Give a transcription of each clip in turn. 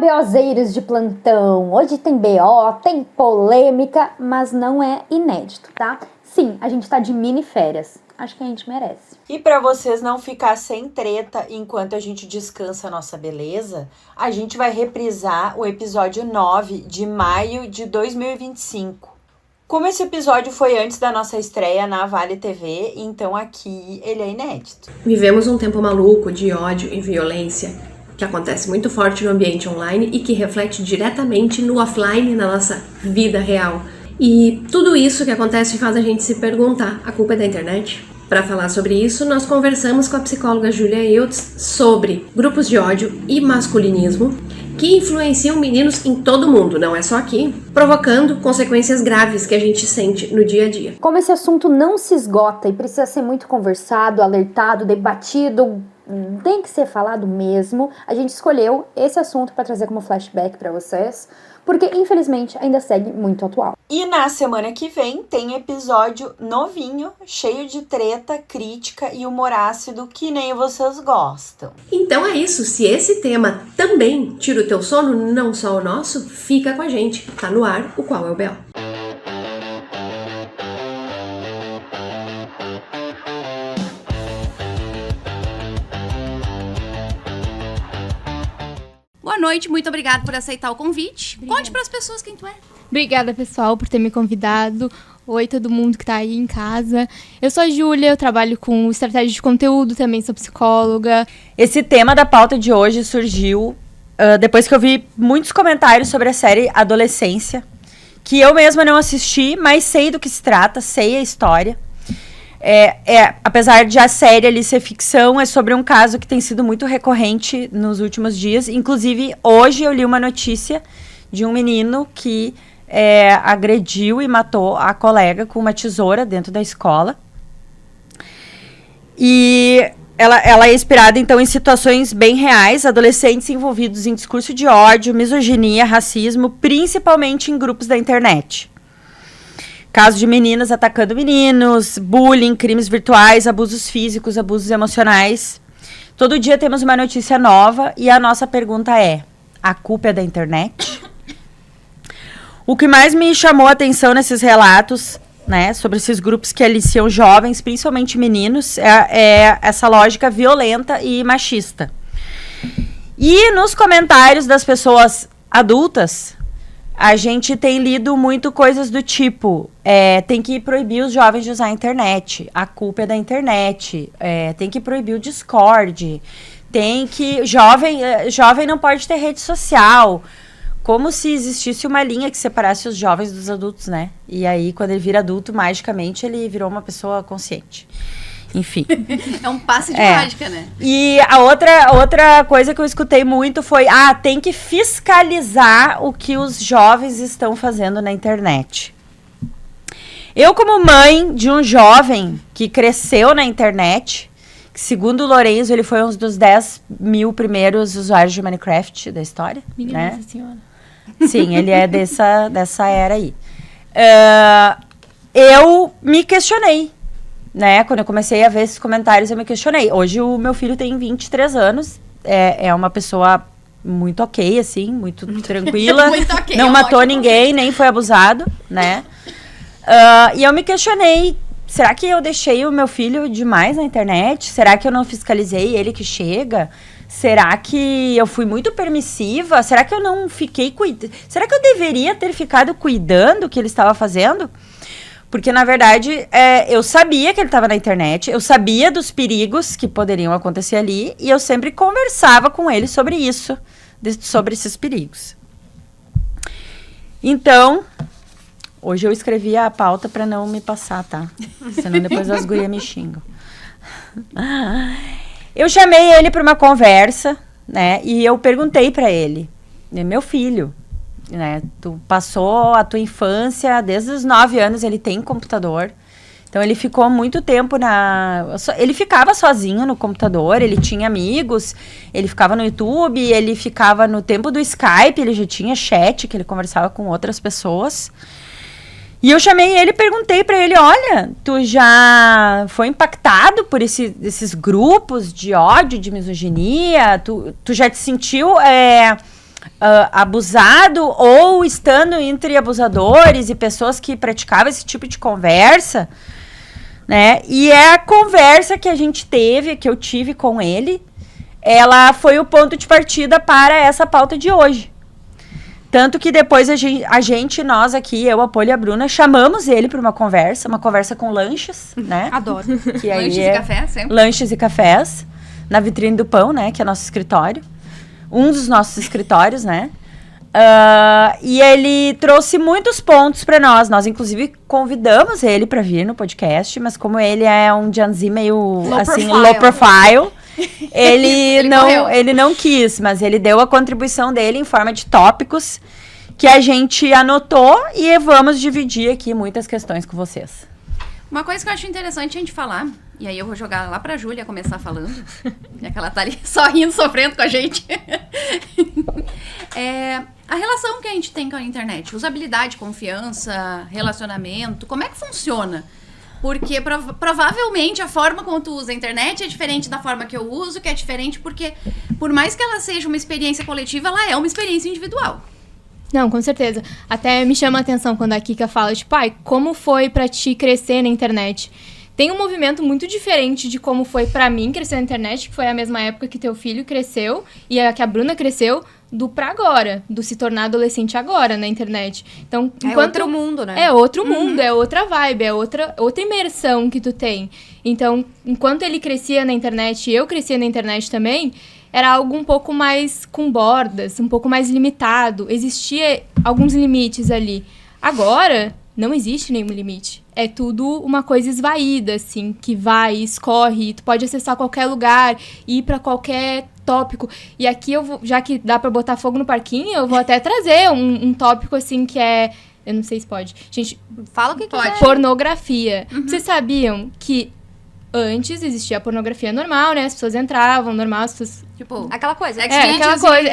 BOzeiros de plantão, hoje tem BO, tem polêmica, mas não é inédito, tá? Sim, a gente tá de mini férias, acho que a gente merece. E pra vocês não ficar sem treta enquanto a gente descansa a nossa beleza, a gente vai reprisar o episódio 9 de maio de 2025. Como esse episódio foi antes da nossa estreia na Vale TV, então aqui ele é inédito. Vivemos um tempo maluco de ódio e violência que acontece muito forte no ambiente online e que reflete diretamente no offline, na nossa vida real. E tudo isso que acontece faz a gente se perguntar, a culpa é da internet? Para falar sobre isso, nós conversamos com a psicóloga Julia Eutz sobre grupos de ódio e masculinismo que influenciam meninos em todo o mundo, não é só aqui, provocando consequências graves que a gente sente no dia a dia. Como esse assunto não se esgota e precisa ser muito conversado, alertado, debatido, tem que ser falado mesmo, a gente escolheu esse assunto para trazer como flashback para vocês, porque infelizmente ainda segue muito atual. E na semana que vem tem episódio novinho, cheio de treta, crítica e humor ácido que nem vocês gostam. Então é isso, se esse tema também tira o teu sono, não só o nosso, fica com a gente. Tá no ar o Qual é o B.O. Boa noite, muito obrigada por aceitar o convite. Conte para as pessoas quem tu é. Obrigada, pessoal, por ter me convidado. Oi, todo mundo que tá aí em casa. Eu sou a Júlia, eu trabalho com estratégia de conteúdo, também sou psicóloga. Esse tema da pauta de hoje surgiu depois que eu vi muitos comentários sobre a série Adolescência, que eu mesma não assisti, mas sei do que se trata, sei a história. Apesar de a série ali ser ficção, é sobre um caso que tem sido muito recorrente nos últimos dias. Inclusive, hoje eu li uma notícia de um menino que agrediu e matou a colega com uma tesoura dentro da escola. E ela é inspirada, então, em situações bem reais, adolescentes envolvidos em discurso de ódio, misoginia, racismo, principalmente em grupos da internet. Casos de meninas atacando meninos, bullying, crimes virtuais, abusos físicos, abusos emocionais. Todo dia temos uma notícia nova e a nossa pergunta é: a culpa é da internet? O que mais me chamou a atenção nesses relatos, né, sobre esses grupos que aliciam jovens, principalmente meninos, é essa lógica violenta e machista. E nos comentários das pessoas adultas, a gente tem lido muito coisas do tipo, tem que proibir os jovens de usar a internet, a culpa é da internet, tem que proibir o Discord, jovem não pode ter rede social, como se existisse uma linha que separasse os jovens dos adultos, né? E aí, quando ele vira adulto, magicamente, ele virou uma pessoa consciente. Enfim. É um passe de mágica, né? E a outra coisa que eu escutei muito foi, tem que fiscalizar o que os jovens estão fazendo na internet. Eu, como mãe de um jovem que cresceu na internet, que segundo o Lorenzo, ele foi um dos 10 mil primeiros usuários de Minecraft da história. Minha né? Nossa Senhora. Sim, ele é dessa era aí. Eu me questionei. Né? Quando eu comecei a ver esses comentários, eu me questionei. Hoje o meu filho tem 23 anos, é uma pessoa muito ok, assim, muito tranquila. Muito ok, não matou ninguém, nem foi abusado, né? E eu me questionei, será que eu deixei o meu filho demais na internet? Será que eu não fiscalizei ele que chega? Será que eu fui muito permissiva? Será que eu não fiquei cuidando? Será que eu deveria ter ficado cuidando do que ele estava fazendo? Porque, na verdade, eu sabia que ele estava na internet, eu sabia dos perigos que poderiam acontecer ali, e eu sempre conversava com ele sobre isso, sobre esses perigos. Então, hoje eu escrevi a pauta para não me passar, tá? Senão depois as gurias me xingam. Eu chamei ele para uma conversa, né? E eu perguntei para ele, meu filho, né, tu passou a tua infância, desde os 9 anos ele tem computador, então ele ficou muito tempo ele ficava sozinho no computador, ele tinha amigos, ele ficava no YouTube, ele ficava no tempo do Skype, ele já tinha chat, que ele conversava com outras pessoas. E eu chamei ele e perguntei pra ele, olha, tu já foi impactado por esses grupos de ódio, de misoginia? Tu já te sentiu abusado ou estando entre abusadores e pessoas que praticavam esse tipo de conversa, né? E é a conversa que a gente teve, que eu tive com ele, ela foi o ponto de partida para essa pauta de hoje. Tanto que depois nós aqui, eu, a Poli e a Bruna, chamamos ele para uma conversa com lanches, né? Adoro. Que aí Lanches e café, sempre. Lanches e cafés, na vitrine do pão, né? Que é nosso escritório. Um dos nossos escritórios, né? E ele trouxe muitos pontos para nós. Nós, inclusive, convidamos ele para vir no podcast, mas como ele é um Janzi meio, low profile, ele não quis, mas ele deu a contribuição dele em forma de tópicos que a gente anotou e vamos dividir aqui muitas questões com vocês. Uma coisa que eu acho interessante a gente falar, e aí eu vou jogar lá pra Júlia começar falando, já que ela tá ali só rindo, sofrendo com a gente. A relação que a gente tem com a internet, usabilidade, confiança, relacionamento, como é que funciona? Porque provavelmente a forma como tu usa a internet é diferente da forma que eu uso, que é diferente porque, por mais que ela seja uma experiência coletiva, ela é uma experiência individual. Não, com certeza. Até me chama a atenção quando a Kika fala, tipo, como foi pra ti crescer na internet? Tem um movimento muito diferente de como foi pra mim crescer na internet, que foi a mesma época que teu filho cresceu e que a Bruna cresceu, do pra agora, do se tornar adolescente agora na internet. Então, outro mundo, né? É outro mundo, é outra vibe, é outra imersão que tu tem. Então, enquanto ele crescia na internet e eu crescia na internet também, era algo um pouco mais com bordas, um pouco mais limitado. Existia alguns limites ali. Agora, não existe nenhum limite. É tudo uma coisa esvaída, assim, que vai, escorre, tu pode acessar qualquer lugar, ir pra qualquer tópico. E aqui, já que dá pra botar fogo no parquinho, eu vou até trazer um tópico, assim, que é... Eu não sei se pode. Gente, fala o que pode. Pornografia. Vocês sabiam que antes existia a pornografia normal, né? As pessoas entravam, normal, as pessoas... Tipo, aquela coisa. Aquela coisa,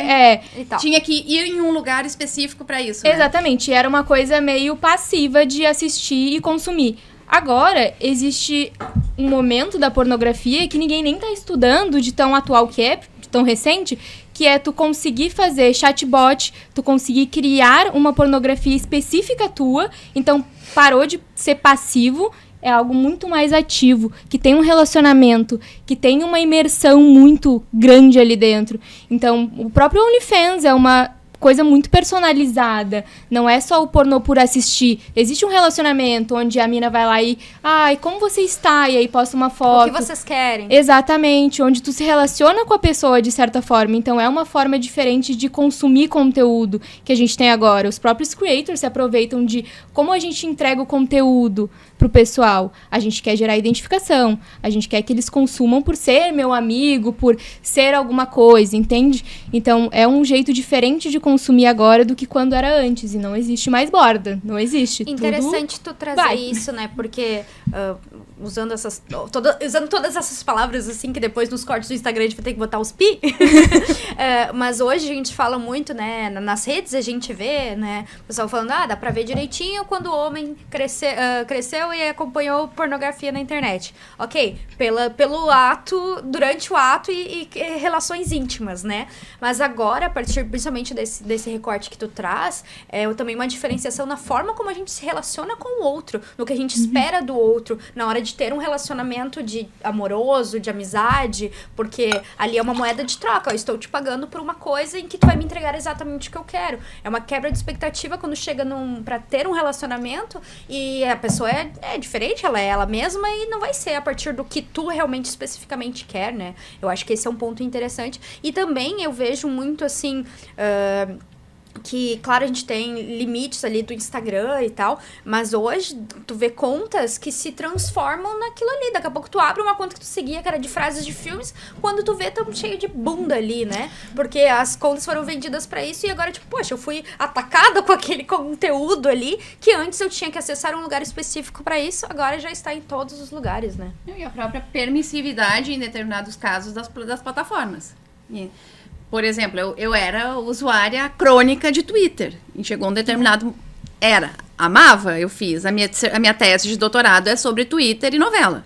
e tal. Tinha que ir em um lugar específico pra isso, né? Exatamente. Era uma coisa meio passiva de assistir e consumir. Agora, existe um momento da pornografia que ninguém nem tá estudando, de tão atual que é, de tão recente, que é tu conseguir fazer chatbot, tu conseguir criar uma pornografia específica tua, então parou de ser passivo, é algo muito mais ativo, que tem um relacionamento, que tem uma imersão muito grande ali dentro. Então, o próprio OnlyFans é uma coisa muito personalizada. Não é só o pornô por assistir. Existe um relacionamento onde a mina vai lá e... como você está? E aí posta uma foto. O que vocês querem? Exatamente. Onde tu se relaciona com a pessoa de certa forma. Então, é uma forma diferente de consumir conteúdo que a gente tem agora. Os próprios creators se aproveitam de como a gente entrega o conteúdo pro pessoal. A gente quer gerar identificação. A gente quer que eles consumam por ser meu amigo, por ser alguma coisa, entende? Então, é um jeito diferente de consumir agora do que quando era antes. E não existe mais borda. Não existe. Interessante tu trazer isso, né? Porque usando todas essas palavras, assim, que depois nos cortes do Instagram a gente vai ter que botar os pi. Mas hoje a gente fala muito, né? Nas redes a gente vê, né? O pessoal falando, dá pra ver direitinho quando o homem cresceu e acompanhou pornografia na internet. Ok, pelo ato, durante o ato e relações íntimas, né? Mas agora, a partir principalmente desse recorte que tu traz, também uma diferenciação na forma como a gente se relaciona com o outro, no que a gente espera do outro, na hora de ter um relacionamento amoroso, de amizade, porque ali é uma moeda de troca, eu estou te pagando por uma coisa em que tu vai me entregar exatamente o que eu quero. É uma quebra de expectativa quando chega pra ter um relacionamento e a pessoa é diferente, ela é ela mesma e não vai ser a partir do que tu realmente especificamente quer, né? Eu acho que esse é um ponto interessante. E também eu vejo muito assim... que, claro, a gente tem limites ali do Instagram e tal, mas hoje tu vê contas que se transformam naquilo ali. Daqui a pouco tu abre uma conta que tu seguia, que era de frases de filmes, quando tu vê, tão cheio de bunda ali, né? Porque as contas foram vendidas pra isso e agora, tipo, poxa, eu fui atacada com aquele conteúdo ali, que antes eu tinha que acessar um lugar específico pra isso, agora já está em todos os lugares, né? E a própria permissividade em determinados casos das plataformas. Por exemplo, eu era usuária crônica de Twitter. E chegou um determinado... amava, eu fiz. A minha tese de doutorado é sobre Twitter e novela.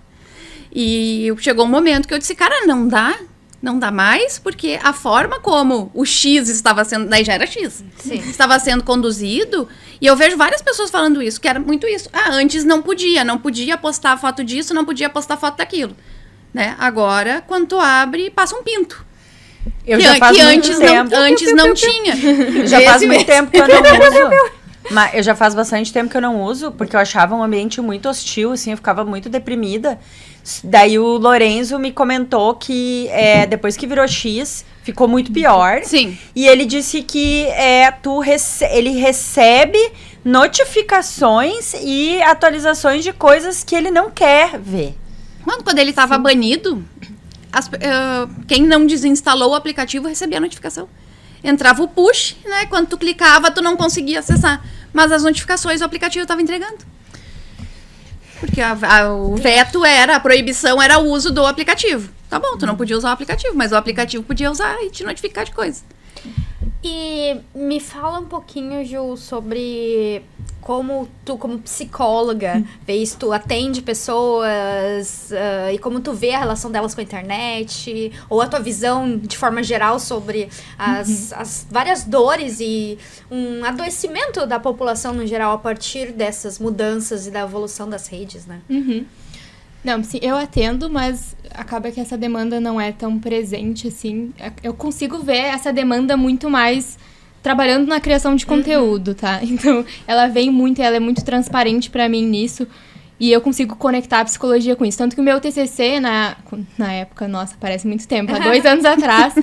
E chegou um momento que eu disse, cara, não dá. Não dá mais, porque a forma como o X estava sendo... Daí já era X. Sim. Estava sendo conduzido. E eu vejo várias pessoas falando isso, que era muito isso. Antes não podia postar foto disso, não podia postar foto daquilo. Né? Agora, quando tu abre, passa um pinto. Eu já faz muito tempo. Antes não tinha. Já faz muito tempo que eu não uso. Mas eu já faz bastante tempo que eu não uso, porque eu achava um ambiente muito hostil, assim, eu ficava muito deprimida. Daí o Lorenzo me comentou que depois que virou X, ficou muito pior. Sim. E ele disse que ele recebe notificações e atualizações de coisas que ele não quer ver. Quando ele estava banido, quem não desinstalou o aplicativo recebia a notificação. Entrava o push, né? Quando tu clicava, tu não conseguia acessar. Mas as notificações o aplicativo estava entregando. Porque o veto a proibição era o uso do aplicativo. Tá bom, tu não podia usar o aplicativo, mas o aplicativo podia usar e te notificar de coisa. E me fala um pouquinho, Ju, sobre como tu, como psicóloga, vês, tu atende pessoas e como tu vê a relação delas com a internet, ou a tua visão de forma geral sobre as várias dores e um adoecimento da população no geral a partir dessas mudanças e da evolução das redes, né? Não, sim, eu atendo, mas acaba que essa demanda não é tão presente, assim. Eu consigo ver essa demanda muito mais trabalhando na criação de conteúdo, tá? Então, ela é muito transparente pra mim nisso. E eu consigo conectar a psicologia com isso. Tanto que o meu TCC, na época, nossa, parece muito tempo, há 2 anos atrás,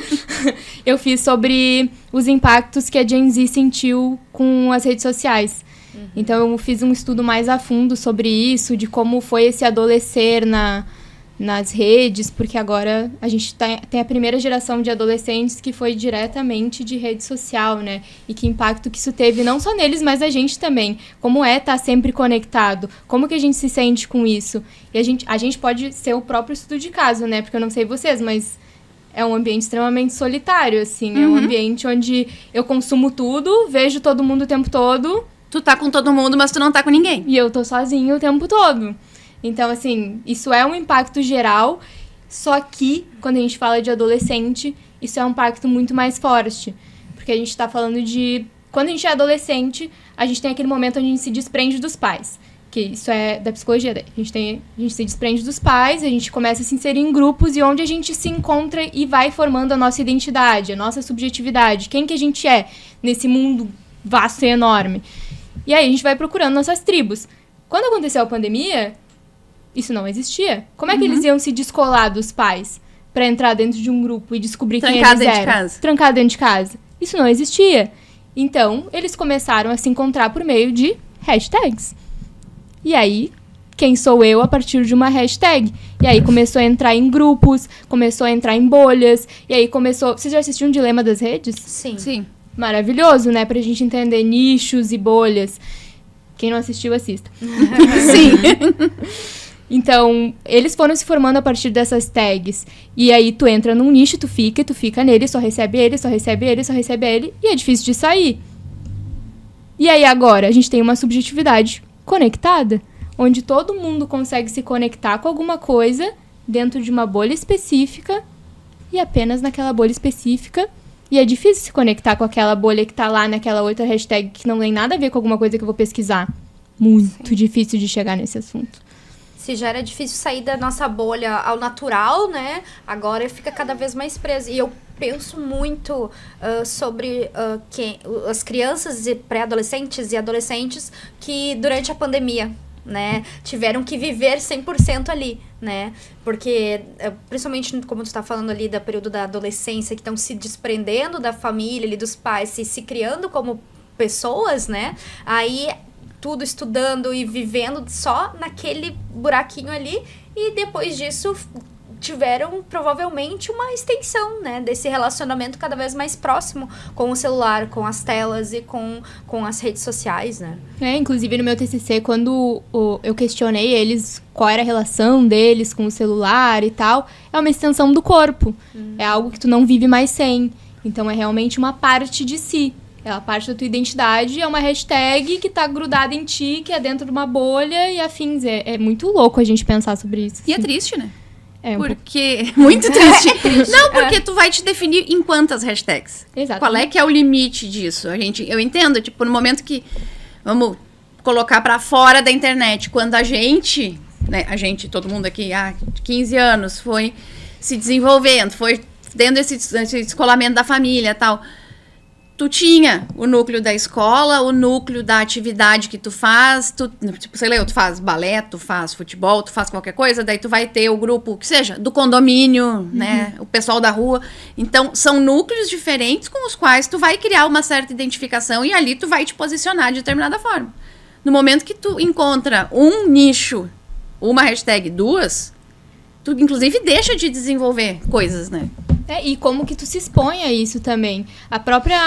eu fiz sobre os impactos que a Gen Z sentiu com as redes sociais. Então, eu fiz um estudo mais a fundo sobre isso, de como foi esse adolescer nas redes, porque agora a gente tem a primeira geração de adolescentes que foi diretamente de rede social, né? E que impacto que isso teve, não só neles, mas a gente também. Como estar sempre conectado? Como que a gente se sente com isso? E a gente pode ser o próprio estudo de caso, né? Porque eu não sei vocês, mas é um ambiente extremamente solitário, assim. É um ambiente onde eu consumo tudo, vejo todo mundo o tempo todo. Tu tá com todo mundo, mas tu não tá com ninguém. E eu tô sozinho o tempo todo. Então, assim, isso é um impacto geral, só que, quando a gente fala de adolescente, isso é um impacto muito mais forte. Porque a gente tá falando de... Quando a gente é adolescente, a gente tem aquele momento onde a gente se desprende dos pais. Que isso é da psicologia. A gente se desprende dos pais, a gente começa a se inserir em grupos e onde a gente se encontra e vai formando a nossa identidade, a nossa subjetividade. Quem que a gente é nesse mundo vasto e enorme. E aí a gente vai procurando nossas tribos. Quando aconteceu a pandemia, isso não existia. Como é que eles iam se descolar dos pais pra entrar dentro de um grupo e descobrir quem eles eram? Trancado dentro de casa. Trancado dentro de casa. Isso não existia. Então, eles começaram a se encontrar por meio de hashtags. E aí, quem sou eu a partir de uma hashtag? E aí começou a entrar em grupos, começou a entrar em bolhas, e aí começou... Vocês já assistiram Dilema das Redes? Sim. Maravilhoso, né? Pra gente entender nichos e bolhas. Quem não assistiu, assista. Sim. Então, eles foram se formando a partir dessas tags. E aí, tu entra num nicho, tu fica nele, só recebe ele, só recebe ele, só recebe ele. E é difícil de sair. E aí, agora, a gente tem uma subjetividade conectada, onde todo mundo consegue se conectar com alguma coisa dentro de uma bolha específica e apenas naquela bolha específica. E é difícil se conectar com aquela bolha que tá lá naquela outra hashtag que não tem nada a ver com alguma coisa que eu vou pesquisar. Muito difícil de chegar nesse assunto. Se já era difícil sair da nossa bolha ao natural, né? Agora fica cada vez mais preso. E eu penso muito sobre as crianças e pré-adolescentes e adolescentes que durante a pandemia, né, tiveram que viver 100% ali, né, porque principalmente como tu tá falando ali do período da adolescência, que estão se desprendendo da família, ali, dos pais, se criando como pessoas, né, aí tudo estudando e vivendo só naquele buraquinho ali, e depois disso tiveram provavelmente uma extensão, né, desse relacionamento cada vez mais próximo com o celular, com as telas e com as redes sociais, né. Inclusive no meu TCC, quando eu questionei eles qual era a relação deles com o celular e tal, é uma extensão do corpo. É algo que tu não vive mais sem. Então é realmente uma parte de si. É a parte da tua identidade, é uma hashtag que tá grudada em ti, que é dentro de uma bolha e afins. É muito louco a gente pensar sobre isso. E é triste, né? Porque... Muito triste. Não, porque tu vai te definir em quantas hashtags. Exato. Qual é que é o limite disso? Eu entendo, tipo, no momento que... Vamos colocar pra fora da internet. Quando a gente, todo mundo aqui, há 15 anos, foi se desenvolvendo, foi tendo esse descolamento da família e tal... Tu tinha o núcleo da escola, o núcleo da atividade que tu faz, tu faz balé, tu faz futebol, tu faz qualquer coisa, daí tu vai ter o grupo, que seja, do condomínio, né, o pessoal da rua. Então, são núcleos diferentes com os quais tu vai criar uma certa identificação e ali tu vai te posicionar de determinada forma. No momento que tu encontra um nicho, uma hashtag, duas, tu, inclusive, deixa de desenvolver coisas, né? E como que tu se expõe a isso também. A própria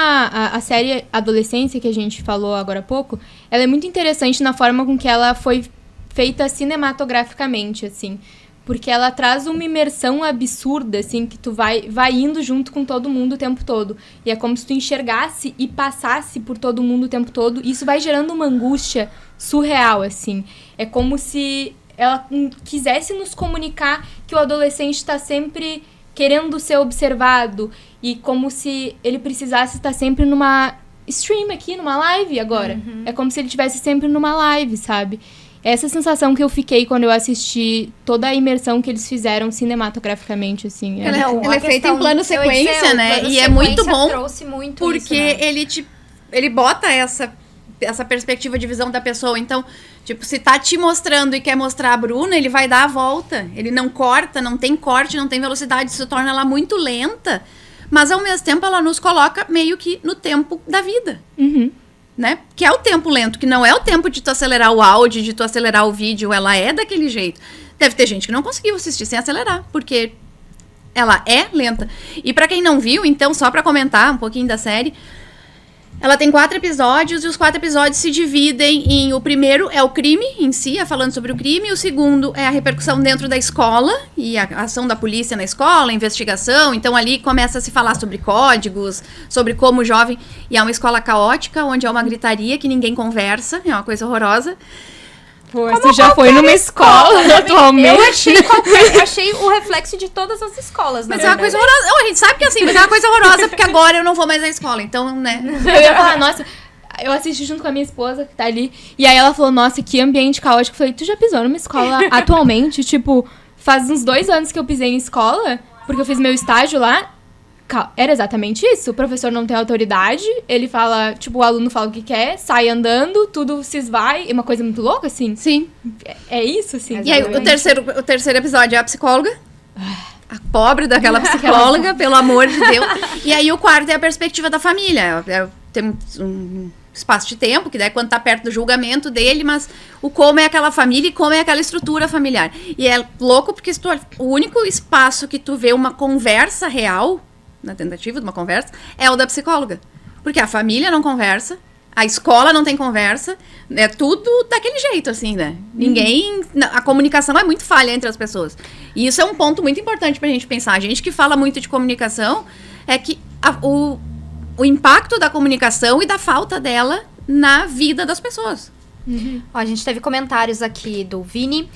a série Adolescência, que a gente falou agora há pouco, ela é muito interessante na forma com que ela foi feita cinematograficamente, assim. Porque ela traz uma imersão absurda, assim, que tu vai indo junto com todo mundo o tempo todo. E é como se tu enxergasse e passasse por todo mundo o tempo todo. E isso vai gerando uma angústia surreal, assim. É como se ela quisesse nos comunicar que o adolescente está sempre... querendo ser observado e como se ele precisasse estar sempre numa stream aqui, numa live agora. É como se ele estivesse sempre numa live, sabe? Essa sensação que eu fiquei quando eu assisti toda a imersão que eles fizeram cinematograficamente, assim. Ela é feita em plano sequência, né? E é muito bom trouxe muito porque isso, né? ele bota essa perspectiva de visão da pessoa. Então, tipo, se tá te mostrando e quer mostrar a Bruna, ele vai dar a volta. Ele não corta, não tem corte, não tem velocidade. Isso torna ela muito lenta. Mas, ao mesmo tempo, ela nos coloca meio que no tempo da vida. Né? Que é o tempo lento, que não é o tempo de tu acelerar o áudio, de tu acelerar o vídeo. Ela é daquele jeito. Deve ter gente que não conseguiu assistir sem acelerar, porque ela é lenta. E pra quem não viu, então, só pra comentar um pouquinho da série... Ela tem 4 episódios e os 4 episódios se dividem em... O primeiro é o crime em si, é falando sobre o crime. O segundo é a repercussão dentro da escola e a ação da polícia na escola, a investigação. Então, ali começa a se falar sobre códigos, sobre como o jovem... E é uma escola caótica, onde é uma gritaria que ninguém conversa. É uma coisa horrorosa. Pô, você já foi numa escola atualmente? Eu achei o reflexo de todas as escolas, Mas é uma coisa horrorosa. Não, a gente sabe que é assim, mas é uma coisa horrorosa, porque agora eu não vou mais à escola. Então, né? Eu ia falar, nossa... Eu assisti junto com a minha esposa, que tá ali, e aí ela falou, nossa, que ambiente caótico. Eu falei, tu já pisou numa escola atualmente? Tipo, faz uns 2 anos que eu pisei em escola, porque eu fiz meu estágio lá. Era exatamente isso. O professor não tem autoridade, ele fala, tipo, o aluno fala o que quer, sai andando, tudo se esvai. É uma coisa muito louca, assim. Sim. É isso, assim. E aí, o terceiro episódio é a psicóloga. A pobre daquela psicóloga, pelo amor de Deus. E aí, o quarto é a perspectiva da família. Tem um espaço de tempo, que daí é quando tá perto do julgamento dele, mas o como é aquela família e como é aquela estrutura familiar. E é louco porque o único espaço que tu vê uma conversa real... na tentativa de uma conversa, é o da psicóloga. Porque a família não conversa, a escola não tem conversa, é tudo daquele jeito, assim, né? Ninguém... A comunicação é muito falha entre as pessoas. E isso é um ponto muito importante pra gente pensar. A gente que fala muito de comunicação, é que o impacto da comunicação e da falta dela na vida das pessoas. Ó, a gente teve comentários aqui do Vini.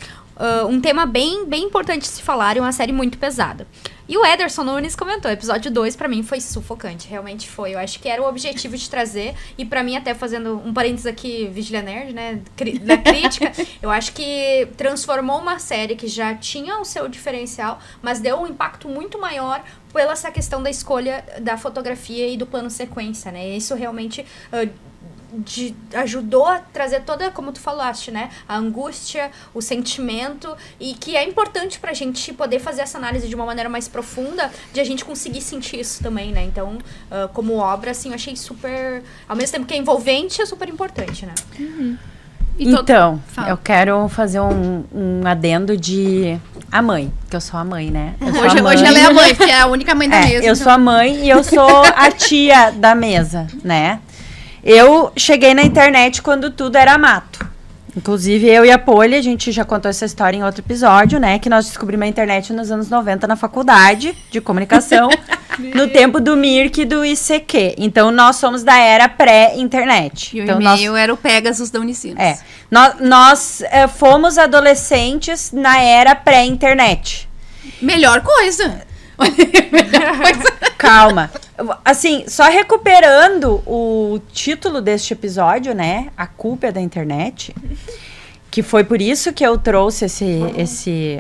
Um tema bem importante de se falar e uma série muito pesada. E o Ederson Nunes comentou, episódio 2 pra mim foi sufocante, realmente foi. Eu acho que era o objetivo de trazer, e pra mim até fazendo um parênteses aqui, Vigília Nerd, né, da crítica, eu acho que transformou uma série que já tinha o seu diferencial, mas deu um impacto muito maior pela essa questão da escolha da fotografia e do plano sequência, né, isso realmente... ajudou a trazer toda, como tu falaste, né, a angústia, o sentimento, e que é importante pra gente poder fazer essa análise de uma maneira mais profunda, de a gente conseguir sentir isso também, né, então, como obra, assim, eu achei super, ao mesmo tempo que é envolvente, é super importante, né. Então, eu quero fazer um adendo de a mãe, que eu sou a mãe, né? Hoje ela é a mãe, porque é a única mãe da mesa. Eu sou a mãe e eu sou a tia da mesa, né? Eu cheguei na internet quando tudo era mato. Inclusive, eu e a Poli, a gente já contou essa história em outro episódio, né? Que nós descobrimos a internet nos anos 90 na faculdade de comunicação, no tempo do Mirk e do ICQ. Então, nós somos da era pré-internet. E então, o e-mail era o Pegasus da Unicinos. Nós fomos adolescentes na era pré-internet. Melhor coisa. Calma. Assim, só recuperando o título deste episódio, né? A culpa é da internet. Que foi por isso que eu trouxe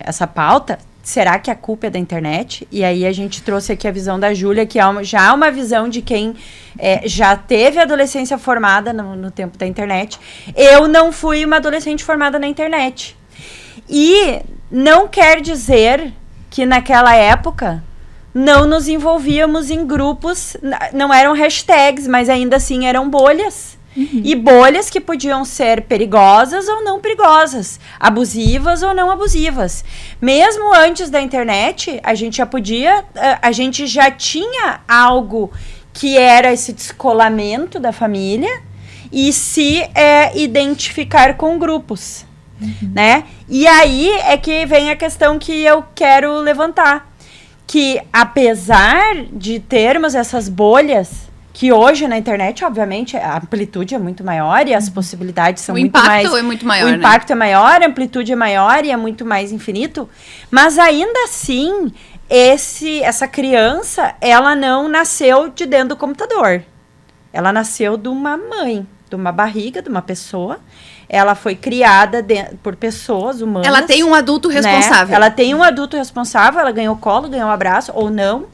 essa pauta. Será que a culpa é da internet? E aí a gente trouxe aqui a visão da Júlia, que é já uma visão de quem já teve adolescência formada no tempo da internet. Eu não fui uma adolescente formada na internet. E não quer dizer que naquela época não nos envolvíamos em grupos, não eram hashtags, mas ainda assim eram bolhas. E bolhas que podiam ser perigosas ou não perigosas, abusivas ou não abusivas. Mesmo antes da internet, a gente já tinha algo que era esse descolamento da família e se identificar com grupos, né? E aí é que vem a questão que eu quero levantar, que apesar de termos essas bolhas, que hoje na internet, obviamente, a amplitude é muito maior e as possibilidades são muito mais... O impacto é muito maior, O impacto é maior, a amplitude é maior e é muito mais infinito. Mas ainda assim, essa criança, ela não nasceu de dentro do computador. Ela nasceu de uma mãe, de uma barriga, de uma pessoa. Ela foi criada por pessoas humanas. Ela tem um adulto responsável. Né? Ela tem um adulto responsável, ela ganhou colo, ganhou abraço, ou não.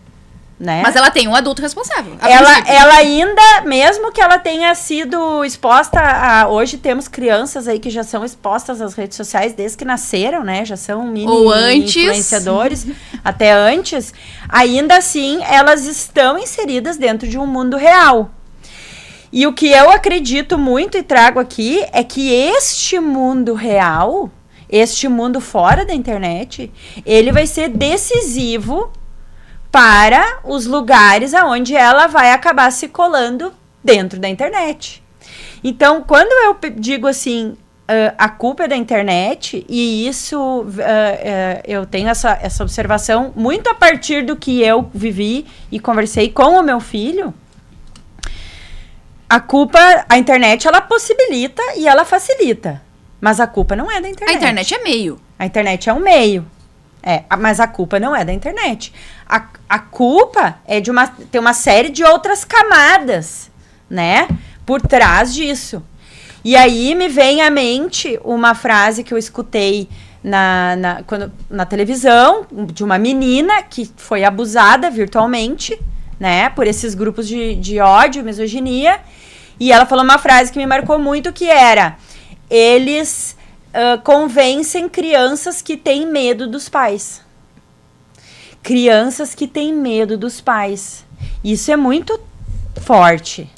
Né? Mas ela tem um adulto responsável. Ela ainda, mesmo que ela tenha sido exposta hoje temos crianças aí que já são expostas às redes sociais desde que nasceram, né? Já são influenciadores, até antes. Ainda assim, elas estão inseridas dentro de um mundo real. E o que eu acredito muito e trago aqui é que este mundo real, este mundo fora da internet, ele vai ser decisivo para os lugares aonde ela vai acabar se colando dentro da internet. Então, quando eu digo assim, a culpa é da internet, e isso eu tenho essa observação muito a partir do que eu vivi e conversei com o meu filho, a internet ela possibilita e ela facilita, mas a culpa não é da internet. A internet é meio. A internet é um meio. Mas a culpa não é da internet. A culpa é tem uma série de outras camadas, né? Por trás disso. E aí me vem à mente uma frase que eu escutei na televisão, de uma menina que foi abusada virtualmente, né? Por esses grupos de ódio, misoginia. E ela falou uma frase que me marcou muito, que era: eles... convencem crianças que têm medo dos pais. Crianças que têm medo dos pais. Isso é muito forte.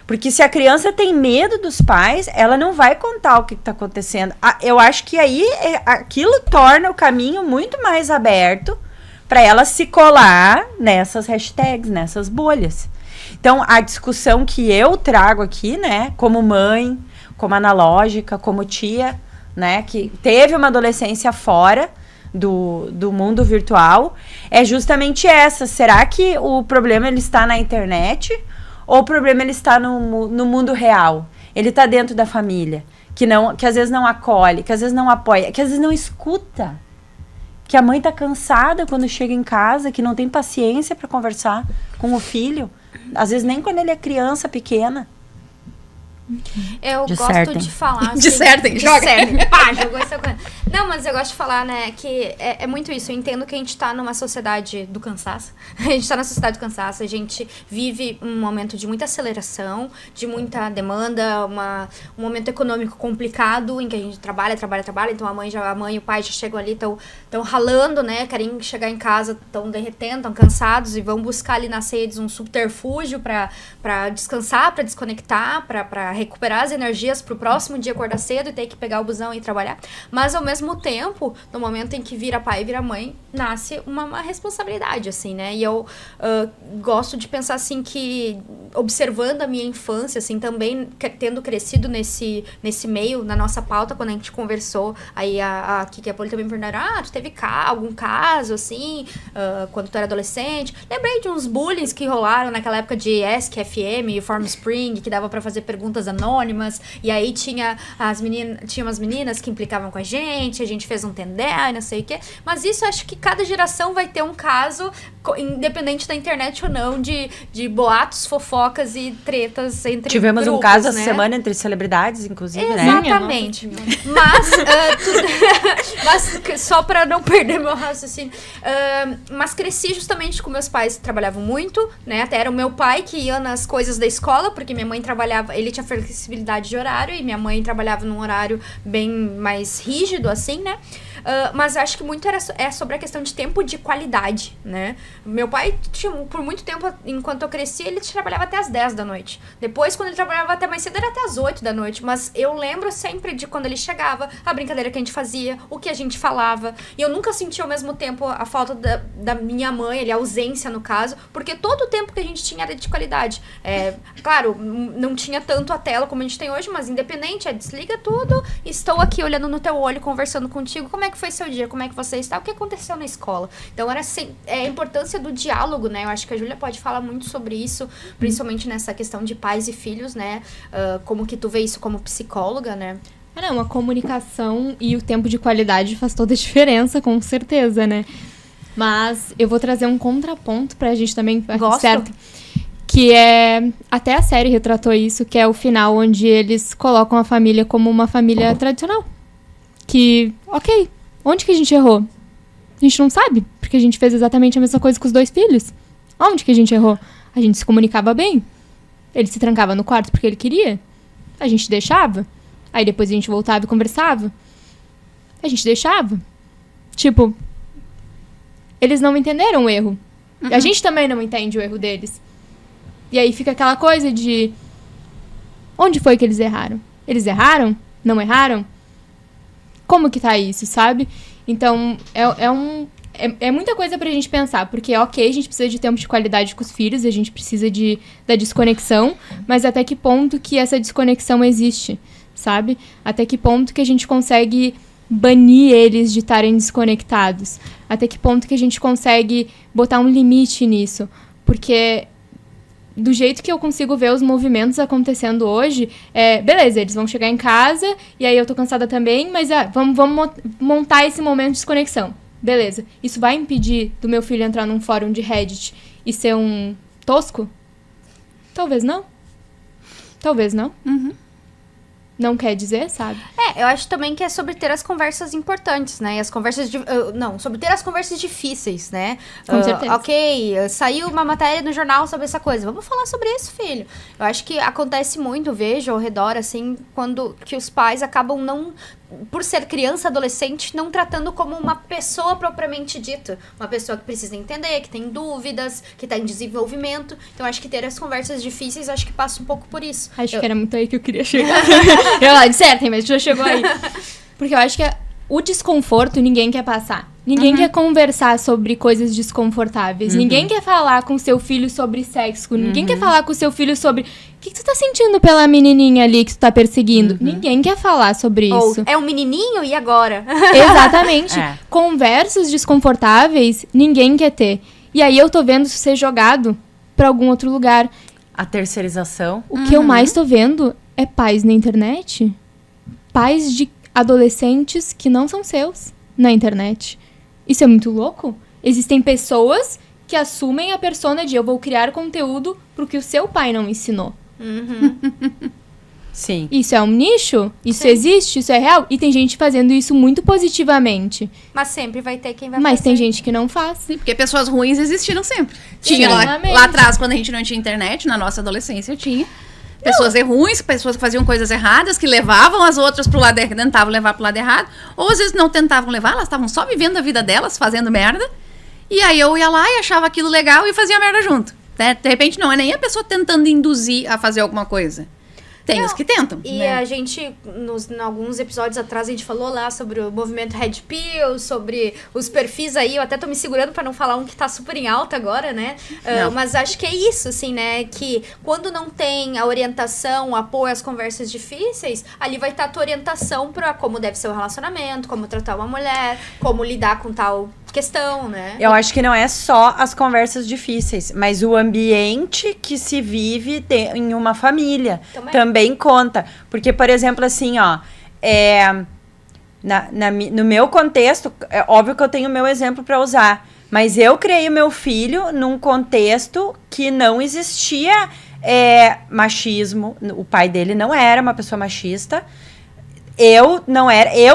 Porque se a criança tem medo dos pais, ela não vai contar o que está acontecendo. Eu acho que aí aquilo torna o caminho muito mais aberto para ela se colar nessas hashtags, nessas bolhas. Então, a discussão que eu trago aqui, né, como mãe, como analógica, como tia, né, que teve uma adolescência fora do mundo virtual, é justamente essa. Será que o problema ele está na internet ou o problema ele está no mundo real? Ele está dentro da família, que às vezes não acolhe, que às vezes não apoia, que às vezes não escuta, que a mãe está cansada quando chega em casa, que não tem paciência para conversar com o filho, às vezes nem quando ele é criança pequena. Eu Dissertem. gosto de falar assim, Dissertem, joga. Pá, jogou essa coisa. Não, mas eu gosto de falar, né, que é muito isso. Eu entendo que a gente tá numa sociedade do cansaço. A gente tá na sociedade do cansaço. A gente vive um momento de muita aceleração, de muita demanda, um momento econômico complicado, em que a gente trabalha. Então a mãe e o pai já chegam ali, estão ralando, né, querem chegar em casa, estão derretendo, estão cansados e vão buscar ali nas redes um subterfúgio pra descansar, pra desconectar, pra recuperar as energias pro próximo dia acordar cedo e ter que pegar o busão e ir trabalhar. Mas ao mesmo tempo, no momento em que vira pai e vira mãe, nasce uma responsabilidade, assim, né? E eu gosto de pensar, assim, que observando a minha infância, assim, também tendo crescido nesse meio, na nossa pauta, quando a gente conversou, aí a Kiki e a Poli também me perguntaram, tu teve algum caso, assim, quando tu era adolescente? Lembrei de uns bullying que rolaram naquela época de Ask FM, Formspring, que dava pra fazer perguntas contas anônimas, e aí tinha umas meninas que implicavam com a gente fez um tendé, não sei o quê. Mas isso, acho que cada geração vai ter um caso, independente da internet ou não, de boatos, fofocas e tretas entre Tivemos grupos, um caso né? essa semana entre celebridades, inclusive, né? Exatamente. Mas só pra não perder meu raciocínio. Mas cresci justamente com meus pais que trabalhavam muito, né? Até era o meu pai que ia nas coisas da escola, porque minha mãe trabalhava, ele tinha flexibilidade de horário e minha mãe trabalhava num horário bem mais rígido, assim, né? Mas acho que muito é sobre a questão de tempo de qualidade, né? Meu pai, por muito tempo, enquanto eu cresci, ele trabalhava até as 10 da noite. Depois, quando ele trabalhava até mais cedo, era até as 8 da noite. Mas eu lembro sempre de quando ele chegava, a brincadeira que a gente fazia, o que a gente falava. E eu nunca senti ao mesmo tempo a falta da minha mãe, a ausência no caso, porque todo o tempo que a gente tinha era de qualidade. Claro, não tinha tanto a tela como a gente tem hoje, mas independente, desliga tudo, estou aqui olhando no teu olho, conversando contigo, como é que foi seu dia, como é que você está, o que aconteceu na escola. Então era a importância do diálogo, né? Eu acho que a Júlia pode falar muito sobre isso, principalmente nessa questão de pais e filhos, né? Como que tu vê isso como psicóloga, né? Não, a comunicação e o tempo de qualidade faz toda a diferença, com certeza, né? Mas eu vou trazer um contraponto pra gente também, certo? Que até a série retratou isso, que é o final onde eles colocam a família como uma família tradicional. Que, ok, onde que a gente errou? A gente não sabe, porque a gente fez exatamente a mesma coisa com os 2 filhos. Onde que a gente errou? A gente se comunicava bem. Ele se trancava no quarto porque ele queria. A gente deixava. Aí depois a gente voltava e conversava. A gente deixava. Tipo, eles não entenderam o erro. A gente também não entende o erro deles. E aí fica aquela coisa de... Onde foi que eles erraram? Eles erraram? Não erraram? Como que tá isso, sabe? Então, é muita coisa pra gente pensar. Porque, ok, a gente precisa de tempo de qualidade com os filhos, a gente precisa da desconexão, mas até que ponto que essa desconexão existe, sabe? Até que ponto que a gente consegue banir eles de estarem desconectados? Até que ponto que a gente consegue botar um limite nisso? Porque... do jeito que eu consigo ver os movimentos acontecendo hoje, beleza, eles vão chegar em casa, e aí eu tô cansada também, mas vamos montar esse momento de desconexão. Beleza. Isso vai impedir do meu filho entrar num fórum de Reddit e ser um tosco? Talvez não. Talvez não. Não quer dizer, sabe? Eu acho também que é sobre ter as conversas importantes, né? E as conversas... sobre ter as conversas difíceis, né? Com certeza. Ok, saiu uma matéria no jornal sobre essa coisa. Vamos falar sobre isso, filho. Eu acho que acontece muito, vejo ao redor, assim, que os pais acabam não... por ser criança, adolescente, não tratando como uma pessoa propriamente dita. Uma pessoa que precisa entender, que tem dúvidas, que tá em desenvolvimento. Então, acho que ter as conversas difíceis, acho que passa um pouco por isso. Acho que era muito aí que eu queria chegar. Certo, mas já chegou aí. Porque eu acho que o desconforto ninguém quer passar. Ninguém quer conversar sobre coisas desconfortáveis. Ninguém quer falar com seu filho sobre sexo. Ninguém quer falar com seu filho sobre... O que tu tá sentindo pela menininha ali que tu tá perseguindo? Ninguém quer falar sobre isso. Ou é um menininho e agora? Exatamente. Conversas desconfortáveis, ninguém quer ter. E aí eu tô vendo isso ser jogado pra algum outro lugar. A terceirização. O que eu mais tô vendo é pais na internet. Pais de adolescentes que não são seus na internet. Isso é muito louco. Existem pessoas que assumem a persona de eu vou criar conteúdo pro que o seu pai não ensinou. Sim. Isso é um nicho? Isso existe? Isso é real? E tem gente fazendo isso muito positivamente. Mas sempre vai ter quem vai Mas fazer. tem gente que não faz. Sim, porque pessoas ruins existiram sempre. Tinha Exatamente. lá atrás, quando a gente não tinha internet, na nossa adolescência tinha. Pessoas ruins, pessoas que faziam coisas erradas, que levavam as outras pro lado errado, tentavam levar pro lado errado. Ou às vezes não tentavam levar, elas estavam só vivendo a vida delas, fazendo merda. E aí eu ia lá e achava aquilo legal e fazia merda junto. Né? De repente não é nem a pessoa tentando induzir a fazer alguma coisa. Tem os que tentam. E né? a gente, em alguns episódios atrás, a gente falou lá sobre o movimento Red Pill, sobre os perfis aí. Eu até tô me segurando pra não falar um que tá super em alta agora, né? Mas acho que é isso, assim, né? Que quando não tem a orientação, o apoio às conversas difíceis, ali vai estar a tua orientação pra como deve ser o relacionamento, como tratar uma mulher, como lidar com tal questão, né? Eu acho que não é só as conversas difíceis, mas o ambiente que se vive em uma família também conta. Porque, por exemplo, assim, ó, no meu contexto, é óbvio que eu tenho o meu exemplo para usar, mas eu criei o meu filho num contexto que não existia machismo. O pai dele não era uma pessoa machista. Eu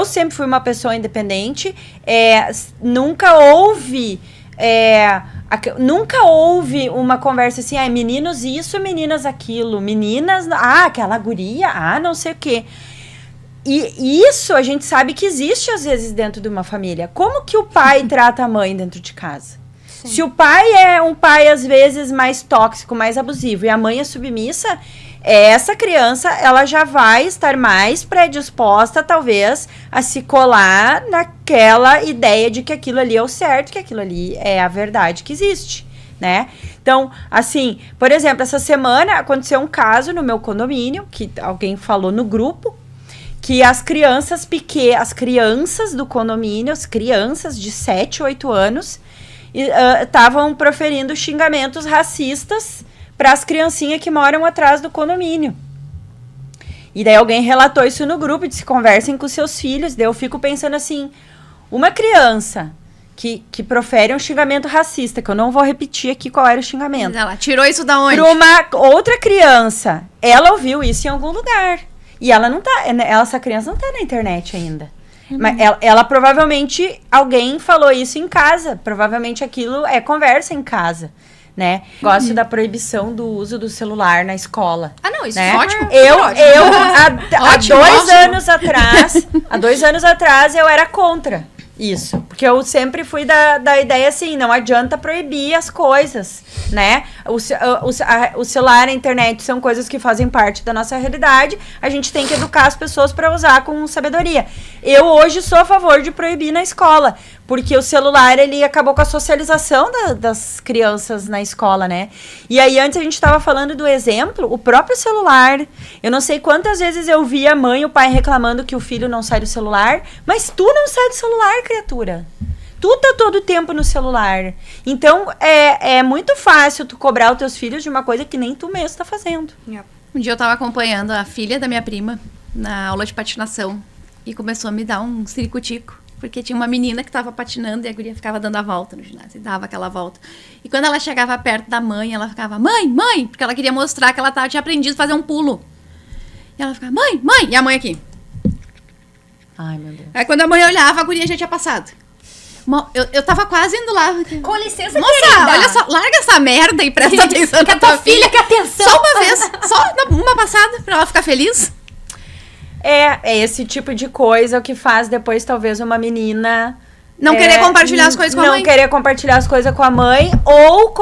sempre fui uma pessoa independente, nunca houve uma conversa assim, meninos isso, meninas aquilo, meninas, aquela guria, não sei o quê. E isso a gente sabe que existe às vezes dentro de uma família. Como que o pai trata a mãe dentro de casa? Sim. Se o pai é um pai às vezes mais tóxico, mais abusivo, e a mãe é submissa, essa criança, ela já vai estar mais predisposta, talvez, a se colar naquela ideia de que aquilo ali é o certo, que aquilo ali é a verdade que existe, né? Então, assim, por exemplo, essa semana aconteceu um caso no meu condomínio, que alguém falou no grupo, que as crianças do condomínio, as crianças de 7, 8 anos, estavam proferindo xingamentos racistas para as criancinhas que moram atrás do condomínio. E daí alguém relatou isso no grupo e disse, conversem com seus filhos. Daí eu fico pensando assim, uma criança que profere um xingamento racista, que eu não vou repetir aqui qual era o xingamento. Ela tirou isso da onde? Para uma outra criança, ela ouviu isso em algum lugar. E essa criança não tá na internet ainda. Mas ela provavelmente, alguém falou isso em casa. Provavelmente aquilo é conversa em casa. Né? Gosto da proibição do uso do celular na escola. Não, isso né? é ótimo. Há 2 anos atrás, eu era contra isso. Porque eu sempre fui da ideia assim, não adianta proibir as coisas, né? O celular, a internet são coisas que fazem parte da nossa realidade. A gente tem que educar as pessoas para usar com sabedoria. Eu hoje sou a favor de proibir na escola. Porque o celular, ele acabou com a socialização das crianças na escola, né? E aí, antes a gente estava falando do exemplo, o próprio celular. Eu não sei quantas vezes eu vi a mãe e o pai reclamando que o filho não sai do celular. Mas tu não sai do celular, criatura. Tu tá todo o tempo no celular. Então, é muito fácil tu cobrar os teus filhos de uma coisa que nem tu mesmo tá fazendo. Um dia eu tava acompanhando a filha da minha prima na aula de patinação. E começou a me dar um ciricutico. Porque tinha uma menina que estava patinando e a guria ficava dando a volta no ginásio. E dava aquela volta. E quando ela chegava perto da mãe, ela ficava, mãe! Porque ela queria mostrar que ela tinha aprendido a fazer um pulo. E ela ficava, mãe! E a mãe aqui. Ai, meu Deus. Aí quando a mãe olhava, a guria já tinha passado. Eu tava quase indo lá. Com licença, moça, querida. olha só, larga essa merda e presta atenção que na a tua tua filha quer atenção. Só uma vez. Só uma passada pra ela ficar feliz. É esse tipo de coisa que faz depois, talvez, uma menina... Não querer compartilhar as coisas com a mãe. Não querer compartilhar as coisas com a mãe. Ou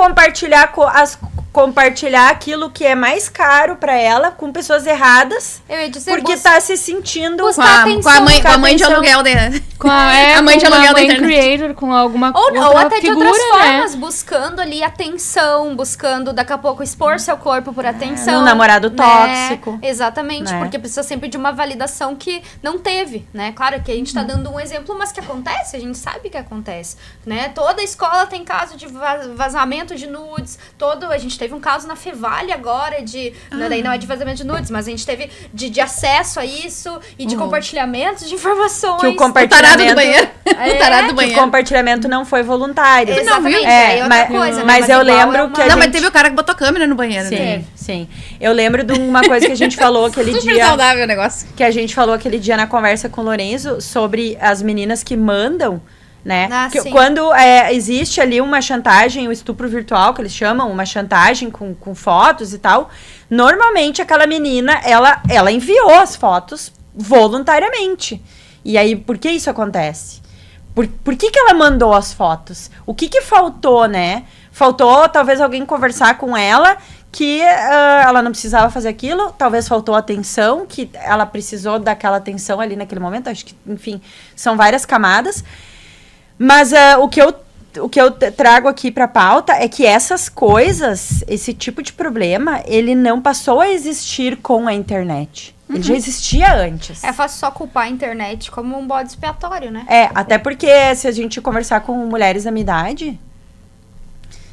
compartilhar aquilo que é mais caro pra ela com pessoas erradas. Eu ia dizer, porque tá se sentindo... Com a mãe de aluguel dela. A mãe de aluguel da internet. Creator, com alguma ou até figura, de outras formas, né? buscando ali atenção, buscando daqui a pouco expor seu corpo por atenção. Um namorado tóxico. Exatamente, né? porque precisa sempre de uma validação que não teve, né? Claro que a gente tá dando um exemplo, mas que acontece, a gente sabe que acontece, né? Toda escola tem caso de vazamento de nudes, a gente teve um caso na Fevale agora daí não é de vazamento de nudes, mas a gente teve de acesso a isso e de compartilhamento de informações. Que o compartilhamento... do banheiro. O tarado do banheiro. O compartilhamento não foi voluntário. Exatamente, outra coisa, né? Mas eu lembro que mas teve o cara que botou câmera no banheiro. Sim. Eu lembro de uma coisa que a gente falou aquele dia... Super saudável o negócio. Que a gente falou aquele dia na conversa com o Lorenzo sobre as meninas que mandam, né? Quando existe ali uma chantagem, o estupro virtual, que eles chamam, uma chantagem com fotos e tal, normalmente aquela menina, ela enviou as fotos voluntariamente. E aí, por que isso acontece? Por que ela mandou as fotos? O que faltou, né? Faltou, talvez, alguém conversar com ela que ela não precisava fazer aquilo. Talvez faltou atenção, que ela precisou daquela atenção ali naquele momento. Acho que, enfim, são várias camadas. Mas o que eu o que eu trago aqui pra pauta é que essas coisas, esse tipo de problema, ele não passou a existir com a internet. Ele já existia antes. É fácil só culpar a internet como um bode expiatório, né? Até porque se a gente conversar com mulheres da minha idade,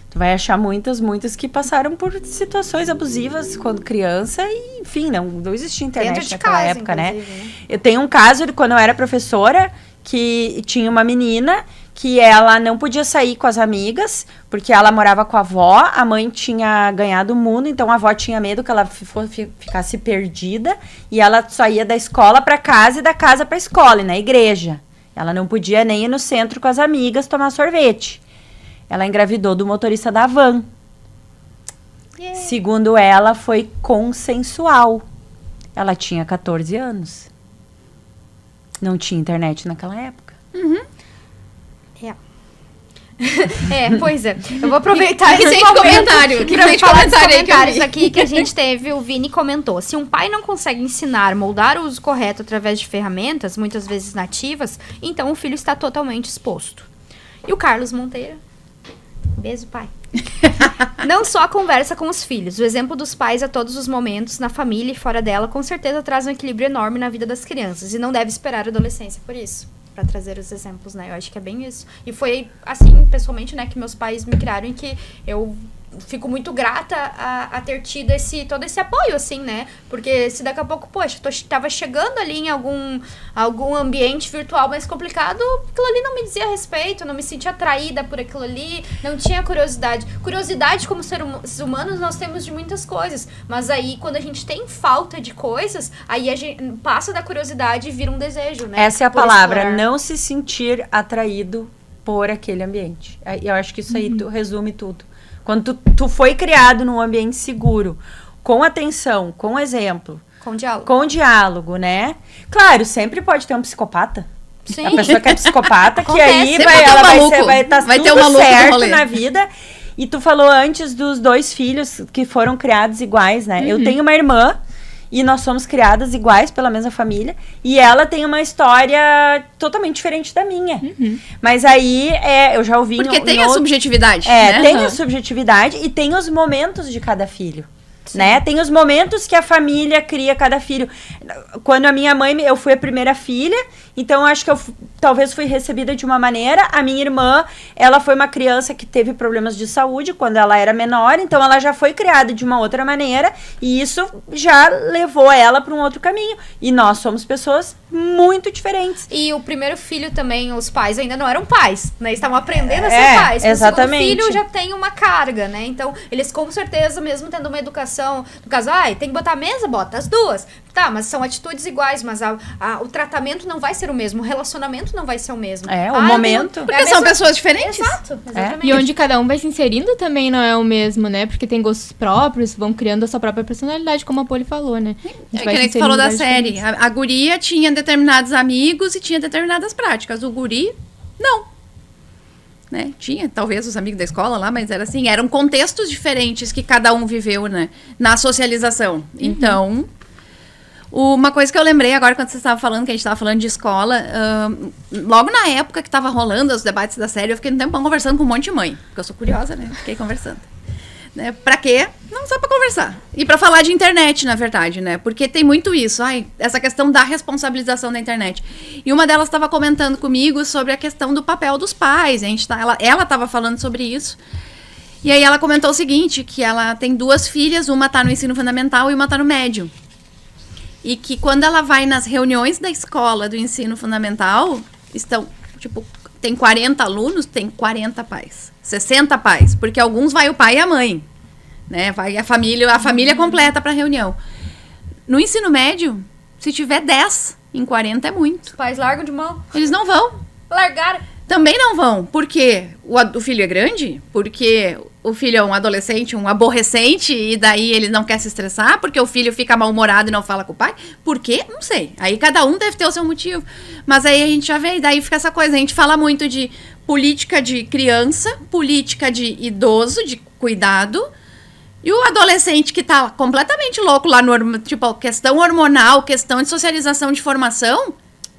tu vai achar muitas que passaram por situações abusivas quando criança e, enfim, não existia internet Dentro de naquela casa, época, né? inclusive, né? Eu tenho um caso de quando eu era professora que tinha uma menina que ela não podia sair com as amigas, porque ela morava com a avó, a mãe tinha ganhado o mundo, então a avó tinha medo que ela ficasse perdida, e ela só ia da escola para casa e da casa para escola, e na igreja. Ela não podia nem ir no centro com as amigas tomar sorvete. Ela engravidou do motorista da van. Yeah. Segundo ela, foi consensual. Ela tinha 14 anos. Não tinha internet naquela época. Pois é. Eu vou aproveitar Que esse tem momento comentário, que pra tem falar dos comentário aí que eu comentários vi. aqui que a gente teve. O Vini comentou: se um pai não consegue ensinar, moldar o uso correto através de ferramentas, muitas vezes nativas, então o filho está totalmente exposto. E o Carlos Monteiro? Beijo, pai. Não só a conversa com os filhos, o exemplo dos pais a todos os momentos, na família e fora dela, com certeza traz um equilíbrio enorme na vida das crianças. E não deve esperar a adolescência por isso. Pra trazer os exemplos, né? Eu acho que é bem isso. E foi assim, pessoalmente, né, que meus pais me criaram e que eu fico muito grata a ter tido todo esse apoio, assim, né? Porque se daqui a pouco, poxa, tava chegando ali em algum ambiente virtual mais complicado, aquilo ali não me dizia respeito, não me sentia atraída por aquilo ali, não tinha curiosidade. Curiosidade como seres humanos nós temos de muitas coisas, mas aí quando a gente tem falta de coisas, aí a gente passa da curiosidade e vira um desejo, né? Essa é a Por palavra, explorar. não se sentir atraído por aquele ambiente. Eu acho que isso aí resume tudo. Quando tu foi criado num ambiente seguro, com atenção, com exemplo, Com diálogo. né? Claro, sempre pode ter um psicopata. Sim. A pessoa que é psicopata, que Acontece. aí Sempre vai vai ter um maluco. estar Vai ter tudo um maluco no certo rolê. na vida. E tu falou antes dos 2 filhos que foram criados iguais, né? Eu tenho uma irmã e nós somos criadas iguais pela mesma família. E ela tem uma história totalmente diferente da minha. Mas aí, eu já ouvi... Porque em tem a outro- subjetividade, né? tem a subjetividade e tem os momentos de cada filho. Né? Tem os momentos que a família cria cada filho. Quando a minha mãe, eu fui a primeira filha, então eu acho que eu talvez fui recebida de uma maneira. A minha irmã, ela foi uma criança que teve problemas de saúde quando ela era menor, então ela já foi criada de uma outra maneira e isso já levou ela para um outro caminho. E nós somos pessoas muito diferentes. E o primeiro filho também, os pais ainda não eram pais, né? Estavam aprendendo a ser É, pais. exatamente. O segundo filho já tem uma carga, né? Então, eles com certeza, mesmo tendo uma educação, no caso, tem que botar a mesa, bota as duas. Tá, mas são atitudes iguais, mas o tratamento não vai ser o mesmo, o relacionamento não vai ser o mesmo. O momento. Porque são pessoas diferentes. Exato, exatamente. E onde cada um vai se inserindo também não é o mesmo, né? Porque tem gostos próprios, vão criando a sua própria personalidade, como a Poli falou, né? A gente É vai que nem se tu falou da inserindo em vários série. diferentes. A guria tinha determinados amigos e tinha determinadas práticas. O guri, não. Né? Tinha, talvez, os amigos da escola lá, mas era assim, eram contextos diferentes que cada um viveu, né? Na socialização. Então, uma coisa que eu lembrei agora quando você estava falando, que a gente estava falando de escola, logo na época que estava rolando os debates da série, eu fiquei um tempão conversando com um monte de mãe, porque eu sou curiosa, né? Fiquei conversando. Né? Pra quê? Não, só pra conversar. E pra falar de internet, na verdade, né? Porque tem muito isso, essa questão da responsabilização da internet. E uma delas estava comentando comigo sobre a questão do papel dos pais. Ela estava falando sobre isso. E aí ela comentou o seguinte, que ela tem 2 filhas, uma tá no ensino fundamental e uma tá no médio. E que quando ela vai nas reuniões da escola do ensino fundamental, tem 40 alunos, tem 40 pais. 60 pais, porque alguns vai o pai e a mãe, né? Vai a família completa para a reunião. No ensino médio, se tiver 10 em 40 é muito. Os pais largam de mão. Eles não vão. Largaram. Também não vão, porque o filho é grande, porque o filho é um adolescente, um aborrecente, e daí ele não quer se estressar, porque o filho fica mal-humorado e não fala com o pai. Por quê? Não sei. Aí cada um deve ter o seu motivo. Mas aí a gente já vê, e daí fica essa coisa. A gente fala muito de política de criança, política de idoso, de cuidado, e o adolescente que tá completamente louco lá no, questão hormonal, questão de socialização, de formação,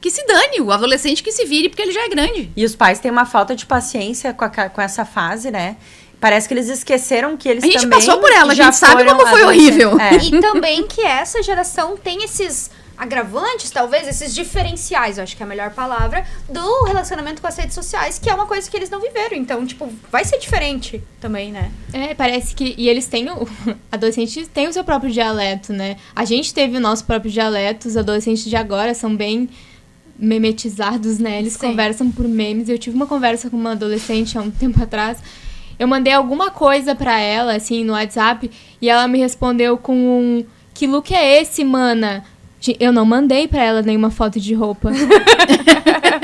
que se dane, o adolescente que se vire, porque ele já é grande. E os pais têm uma falta de paciência com essa fase, né? Parece que eles esqueceram que eles A gente também passou por ela, a já gente sabe foram como foi horrível. E também que essa geração tem esses agravantes, talvez, esses diferenciais, eu acho que é a melhor palavra, do relacionamento com as redes sociais, que é uma coisa que eles não viveram. Então, tipo, vai ser diferente também, né? Parece que... E eles têm... Adolescentes têm o seu próprio dialeto, né? A gente teve o nosso próprio dialeto, os adolescentes de agora são bem memetizados, né? Eles conversam por memes. Eu tive uma conversa com uma adolescente há um tempo atrás. Eu mandei alguma coisa pra ela, assim, no WhatsApp, e ela me respondeu com um... Que look é esse, mana? Eu não mandei pra ela nenhuma foto de roupa.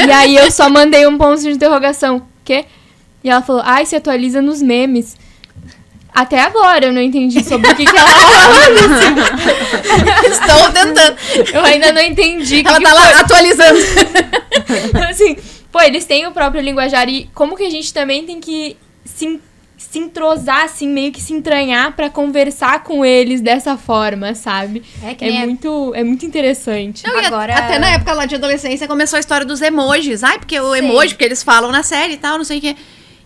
E aí eu só mandei um ponto de interrogação. Quê? E ela falou, se atualiza nos memes. Até agora eu não entendi sobre o que ela falou. Estou tentando. Eu ainda não entendi. Ela tá lá atualizando. Assim, eles têm o próprio linguajar. E como que a gente também tem que se entrosar, assim, meio que se entranhar pra conversar com eles dessa forma, sabe? É muito interessante. Não, Agora... Até na época lá de adolescência começou a história dos emojis. Porque o emoji, porque eles falam na série e tal, não sei o quê.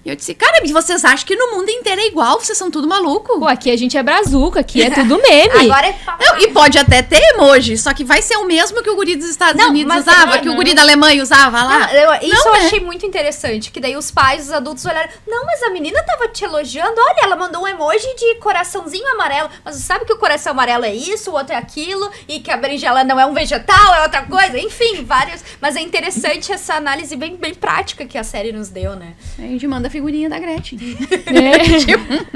E eu disse, cara, vocês acham que no mundo inteiro é igual? Vocês são tudo maluco. Pô, aqui a gente é brazuca, aqui é tudo meme. Agora é... Não, e pode até ter emoji, só que vai ser o mesmo que o guri dos Estados Unidos usava, que o guri da Alemanha usava lá. Isso eu achei muito interessante, que daí os pais, os adultos olharam, não, mas a menina tava te elogiando, olha, ela mandou um emoji de coraçãozinho amarelo, mas você sabe que o coração amarelo é isso, o outro é aquilo, e que a berinjela não é um vegetal, é outra coisa, enfim, vários, mas é interessante essa análise bem, bem prática que a série nos deu, né? A gente manda a figurinha da Gretchen.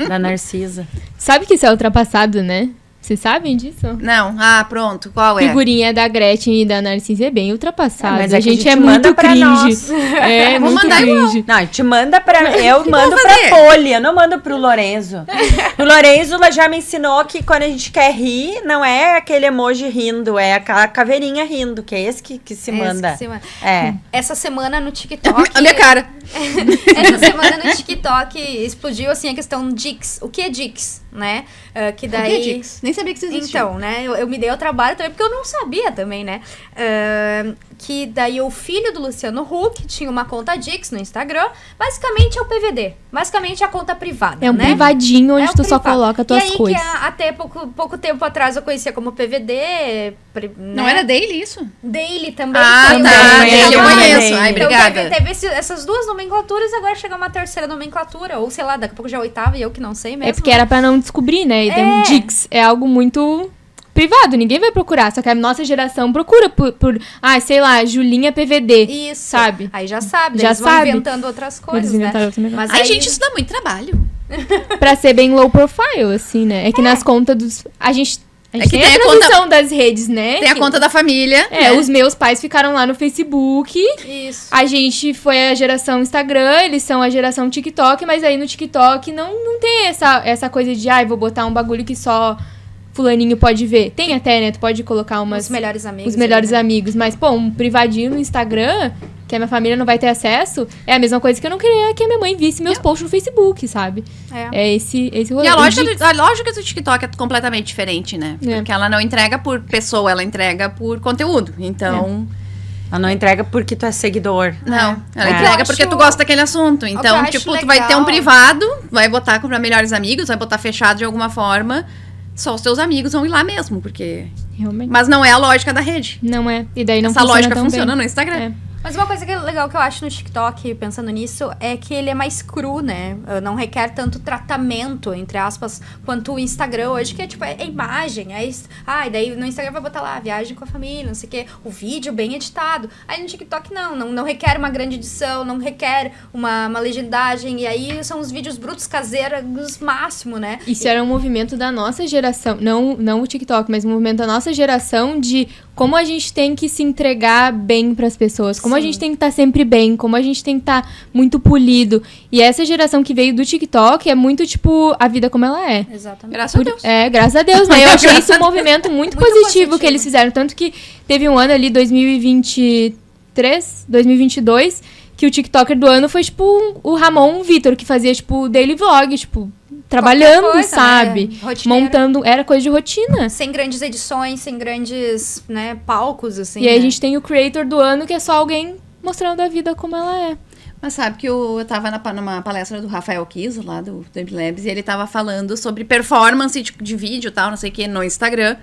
Da Narcisa. Sabe que isso é ultrapassado, né? Vocês sabem disso? Não, pronto, qual é? Figurinha da Gretchen e da Narcisa é bem ultrapassada. Mas a gente é muito cringe. É, Vou muito mandar cringe. Não, a gente manda eu mando pra Poli, eu não mando pro Lorenzo. O Lorenzo já me ensinou que quando a gente quer rir, não é aquele emoji rindo, é a caveirinha rindo, que é esse que se manda. Essa semana no TikTok... A minha cara. Essa semana no TikTok explodiu, assim, a questão Dix. O que é Dix, né? Que daí... O que é Dix? Nem sabia que isso existia. Então, né? Eu me dei ao trabalho também, porque eu não sabia também, né? Que daí o filho do Luciano Huck tinha uma conta Dix no Instagram. Basicamente é o PVD. Basicamente é a conta privada, É um né? privadinho onde tu só privado. coloca tuas E aí, coisas. que até pouco tempo atrás eu conhecia como PVD. Não né? era daily isso? Daily também. Ah, foi tá. o- Daily eu conheço. Ai, Então obrigada. teve essas duas nomenclaturas, agora chega uma terceira nomenclatura. Ou sei lá, daqui a pouco já é a oitava e eu que não sei mesmo. É porque era pra não descobrir, né? E tem Dix é algo muito privado, ninguém vai procurar. Só que a nossa geração procura sei lá, Julinha PVD. Isso. Sabe? Aí já sabe, Já eles vão sabe. inventando outras coisas, Eles né? inventaram outro negócio. Mas Ai, aí- gente, isso dá muito trabalho. Pra ser bem low profile, assim, né? É que nas contas dos... A gente que tem tem a a transição das redes, né? Tem a conta da família. É, né? os meus pais ficaram lá no Facebook. Isso. A gente foi a geração Instagram, eles são a geração TikTok, mas aí no TikTok não tem essa coisa de, vou botar um bagulho que só fulaninho pode ver. Tem até, né? Tu pode colocar Os melhores amigos. os melhores aí, né? amigos. Mas, um privadinho no Instagram, que a minha família não vai ter acesso, é a mesma coisa que eu não queria que a minha mãe visse meus posts no Facebook, sabe? É esse rolê. E a O lógica do TikTok é completamente diferente, né? É. Porque ela não entrega por pessoa, ela entrega por conteúdo. Então, Ela não entrega porque tu é seguidor. não. Ela É. entrega Eu porque acho- tu gosta daquele assunto. que eu Então, acho tipo, tu vai ter um legal- privado, vai botar pra melhores amigos, vai botar fechado de alguma forma. Só os teus amigos vão ir lá mesmo, porque... Realmente. Mas não é a lógica da rede. Não é. E daí não Essa funciona lógica tão funciona bem. no Instagram. É. Mas uma coisa que é legal que eu acho no TikTok, pensando nisso, é que ele é mais cru, né? Não requer tanto tratamento, entre aspas, quanto o Instagram hoje, que é tipo, é imagem. E daí no Instagram vai botar lá, viagem com a família, não sei o quê, o vídeo bem editado. Aí no TikTok não requer uma grande edição, não requer uma legendagem, e aí são os vídeos brutos caseiros máximo, né? Isso era um movimento da nossa geração, não o TikTok, mas um movimento da nossa geração de como a gente tem que se entregar bem pras pessoas, como a gente tem que estar sempre bem, como a gente tem que estar muito polido. E essa geração que veio do TikTok é muito, tipo, a vida como ela é. Exatamente. Graças a Deus. Graças a Deus, né? Eu achei isso um movimento muito positivo que eles positivo. fizeram. Tanto que teve um ano ali, 2023, 2022, que o TikToker do ano foi, tipo, o Ramon Vitor, que fazia, tipo, daily vlog, tipo, trabalhando, coisa, sabe? né? Rotineiro. Montando, era coisa de rotina. Sem grandes edições, sem grandes, né, palcos, assim. E aí né? a gente tem o creator do ano, que é só alguém mostrando a vida como ela é. Mas sabe que eu tava numa palestra do Rafael Kiso, lá do Dumb Labs, e ele tava falando sobre performance de vídeo e tal, não sei o que, no Instagram.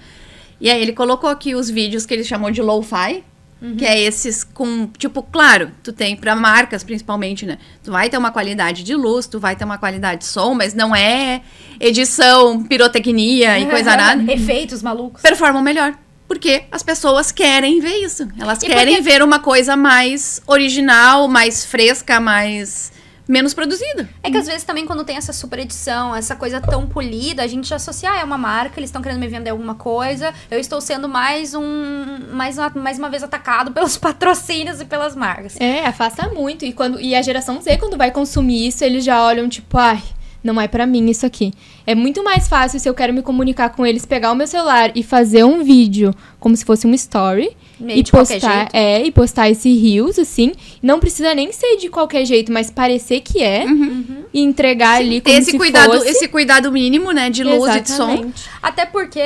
E aí ele colocou aqui os vídeos que ele chamou de lo-fi, que é esses com, tipo, claro, tu tem pra marcas principalmente, né? Tu vai ter uma qualidade de luz, tu vai ter uma qualidade de som, mas não é edição, pirotecnia e coisa nada. Efeitos malucos. Performam melhor. Porque as pessoas querem ver isso. Elas E querem porque- ver uma coisa mais original, mais fresca, mais... menos produzida. É que às vezes também quando tem essa super edição, essa coisa tão polida, a gente já associa, é uma marca, eles estão querendo me vender alguma coisa, eu estou sendo mais uma vez atacado pelos patrocínios e pelas marcas. É, afasta muito. E a geração Z, quando vai consumir isso, eles já olham, tipo, ai, não é pra mim isso aqui. É muito mais fácil, se eu quero me comunicar com eles, pegar o meu celular e fazer um vídeo como se fosse uma story. Meio E de qualquer postar, jeito. e postar esse reels, assim. Não precisa nem ser de qualquer jeito, mas parecer que é. E entregar ali Ter como esse se cuidado, fosse. esse cuidado mínimo, né, de luz e de som. Exatamente. Até porque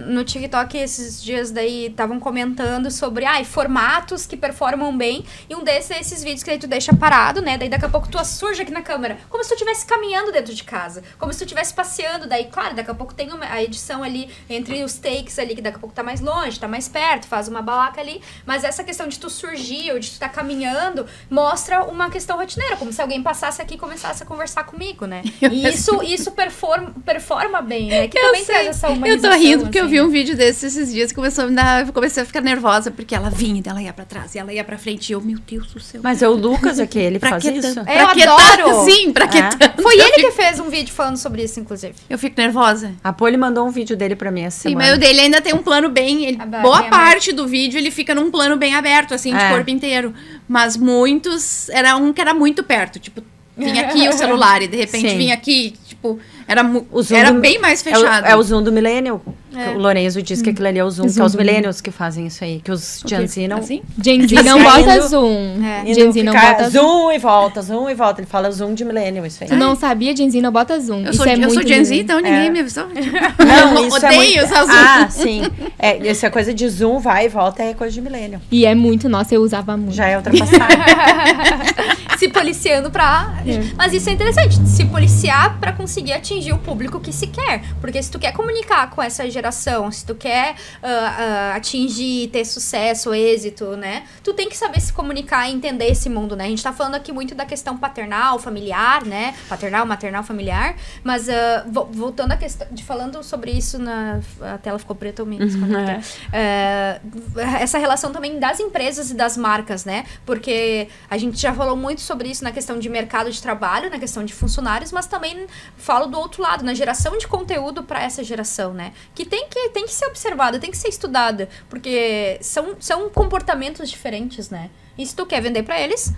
no TikTok esses dias daí estavam comentando sobre formatos que performam bem. E um desses é esses vídeos que daí tu deixa parado, né? Daí daqui a pouco tu surge aqui na câmera. Como se tu estivesse caminhando dentro de casa. Como se tu estivesse passeando. Daí, claro, daqui a pouco tem a edição ali entre os takes ali, que daqui a pouco tá mais longe, tá mais perto, faz uma balaca ali. Mas essa questão de tu surgir ou de tu tá caminhando mostra uma questão rotineira. Como se alguém passasse aqui e começasse a conversar comigo, né? E isso performa bem, né? Que também traz essa Eu humanização. tô rindo porque eu assim, vi né? um vídeo desses esses dias que eu comecei a ficar nervosa porque ela vinha, ela ia pra trás, e ela ia pra frente, e eu, meu Deus do céu. Mas é o Lucas aqui, ele Pra faz que isso. tanto? Eu Pra que adoro! tanto? Sim, pra que É. tanto? Foi ele que fez um vídeo falando sobre isso, inclusive. Eu fico nervosa. A Poli mandou um vídeo dele pra mim essa Sim, semana. mas o dele ainda tem um plano bem... boa bem parte do vídeo ele fica num plano bem aberto, assim, de É. corpo inteiro. Mas muitos... Era um que era muito perto, tipo... Vinha aqui o celular e de repente Sim. vinha aqui, tipo... Era O zoom era do- bem mais fechado. É o zoom do millennial. O Lorenzo disse que aquilo ali é o zoom, que é os millennials que fazem isso aí. Que os Gen Z não... Assim? Gen Z Eles não ficam bota indo- zoom. E Gen Z não fica bota zoom. zoom e volta, zoom e volta. Ele fala zoom de millennial, isso aí. Tu não sabia, Gen Z não bota zoom. Eu Isso sou, é eu muito sou Gen Z, lindo. então ninguém É. me avisou. Não, Eu isso odeio é muito... usar zoom. Ah, sim. Essa coisa de zoom, vai e volta, é coisa de millennial. E é muito, nossa, eu usava muito. Já é ultrapassado. Se policiando pra... Mas isso é interessante, se policiar pra conseguir atingir o público que se quer. Porque se tu quer comunicar com essa geração, se tu quer atingir, ter sucesso, êxito, né? Tu tem que saber se comunicar e entender esse mundo, né? A gente tá falando aqui muito da questão paternal, familiar, né? Paternal, maternal, familiar. Mas voltando à questão... Falando sobre isso a tela ficou preta, eu me desconectei. Essa relação também das empresas e das marcas, né? Porque a gente já falou muito sobre isso na questão de mercado de trabalho, na questão de funcionários, mas também falo do outro lado, na geração de conteúdo para essa geração, né? Que tem que ser observada, tem que ser estudada, porque são comportamentos diferentes, né? E se tu quer vender para eles,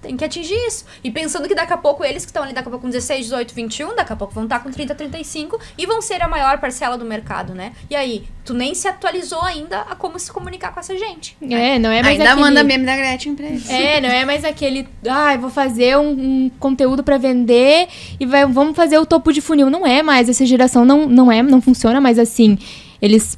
tem que atingir isso. E pensando que daqui a pouco eles que estão ali daqui a pouco com 16, 18, 21, daqui a pouco vão estar com 30, 35 e vão ser a maior parcela do mercado, né? E aí, tu nem se atualizou ainda a como se comunicar com essa gente. É, não é mais Ainda aquele... manda meme da Gretchen pra eles. É, não é mais aquele... eu vou fazer um conteúdo pra vender e vamos fazer o topo de funil. Não é mais, essa geração não funciona mais assim. Eles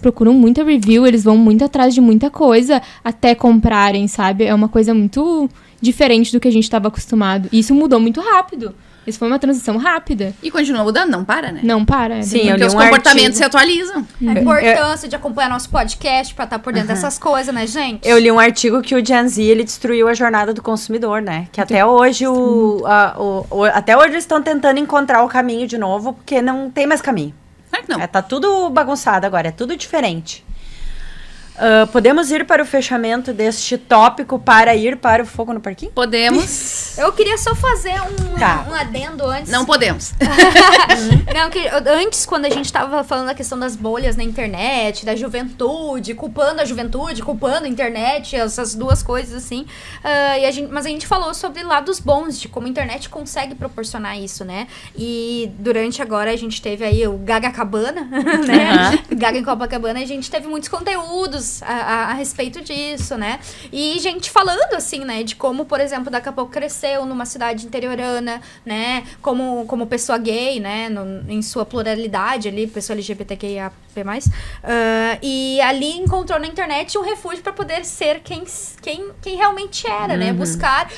procuram muita review, eles vão muito atrás de muita coisa até comprarem, sabe? É uma coisa muito diferente do que a gente estava acostumado. E isso mudou muito rápido. Isso foi uma transição rápida. E continua mudando, não para, né? Não para. Sim, eu Porque li os um comportamentos artigo. se atualizam. A importância de acompanhar nosso podcast pra estar por dentro dessas coisas, né, gente? Eu li um artigo que o Gen Z, ele destruiu a jornada do consumidor, né? Que até hoje, até hoje eles estão tentando encontrar o caminho de novo, porque não tem mais caminho. Claro que não. Tá tudo bagunçado agora, é tudo diferente. Podemos ir para o fechamento deste tópico para ir para o fogo no parquinho? Podemos. Eu queria só fazer Tá. um adendo antes. Não podemos. Não, antes, quando a gente tava falando da questão das bolhas na internet, da juventude, culpando a internet, essas duas coisas assim. Mas a gente falou sobre lados bons, de como a internet consegue proporcionar isso, né? E durante agora a gente teve aí o Gaga Cabana, né? Gaga em Copacabana, a gente teve muitos conteúdos temas a respeito disso, né? E gente falando, assim, né, de como, por exemplo, daqui a pouco cresceu numa cidade interiorana, né, como pessoa gay, né, em sua pluralidade ali, pessoa LGBTQIA+, e ali encontrou na internet um refúgio para poder ser quem realmente era, né, buscar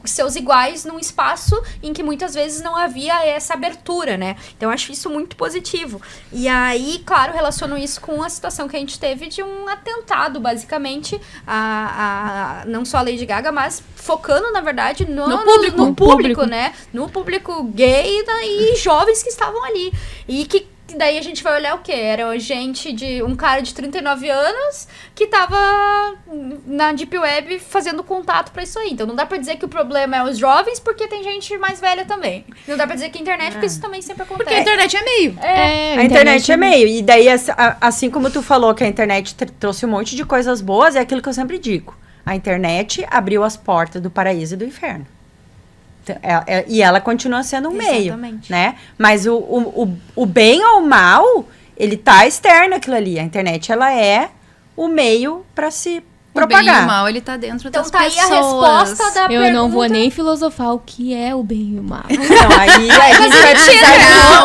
seus iguais num espaço em que muitas vezes não havia essa abertura, né, então eu acho isso muito positivo. E aí, claro, relaciono isso com a situação que a gente teve de um atentado, basicamente, não só a Lady Gaga, mas focando, na verdade, no público, né? No público gay e jovens que estavam ali. E que daí a gente vai olhar o quê? Era um cara de 39 anos que tava na Deep Web fazendo contato pra isso aí. Então não dá pra dizer que o problema é os jovens, porque tem gente mais velha também. Não dá pra dizer que a internet, porque isso também sempre acontece. Porque a internet é meio. A internet é meio. E daí, assim como tu falou que a internet trouxe um monte de coisas boas, é aquilo que eu sempre digo. A internet abriu as portas do paraíso e do inferno. E ela continua sendo um meio, né? Mas o bem ou o mal, ele tá externo aquilo ali. A internet, ela é o meio para se propagar. O bem e o mal, ele tá dentro das pessoas. Então tá aí a resposta da pergunta. Eu não vou nem filosofar o que é o bem e o mal. Não, aí a gente vai precisar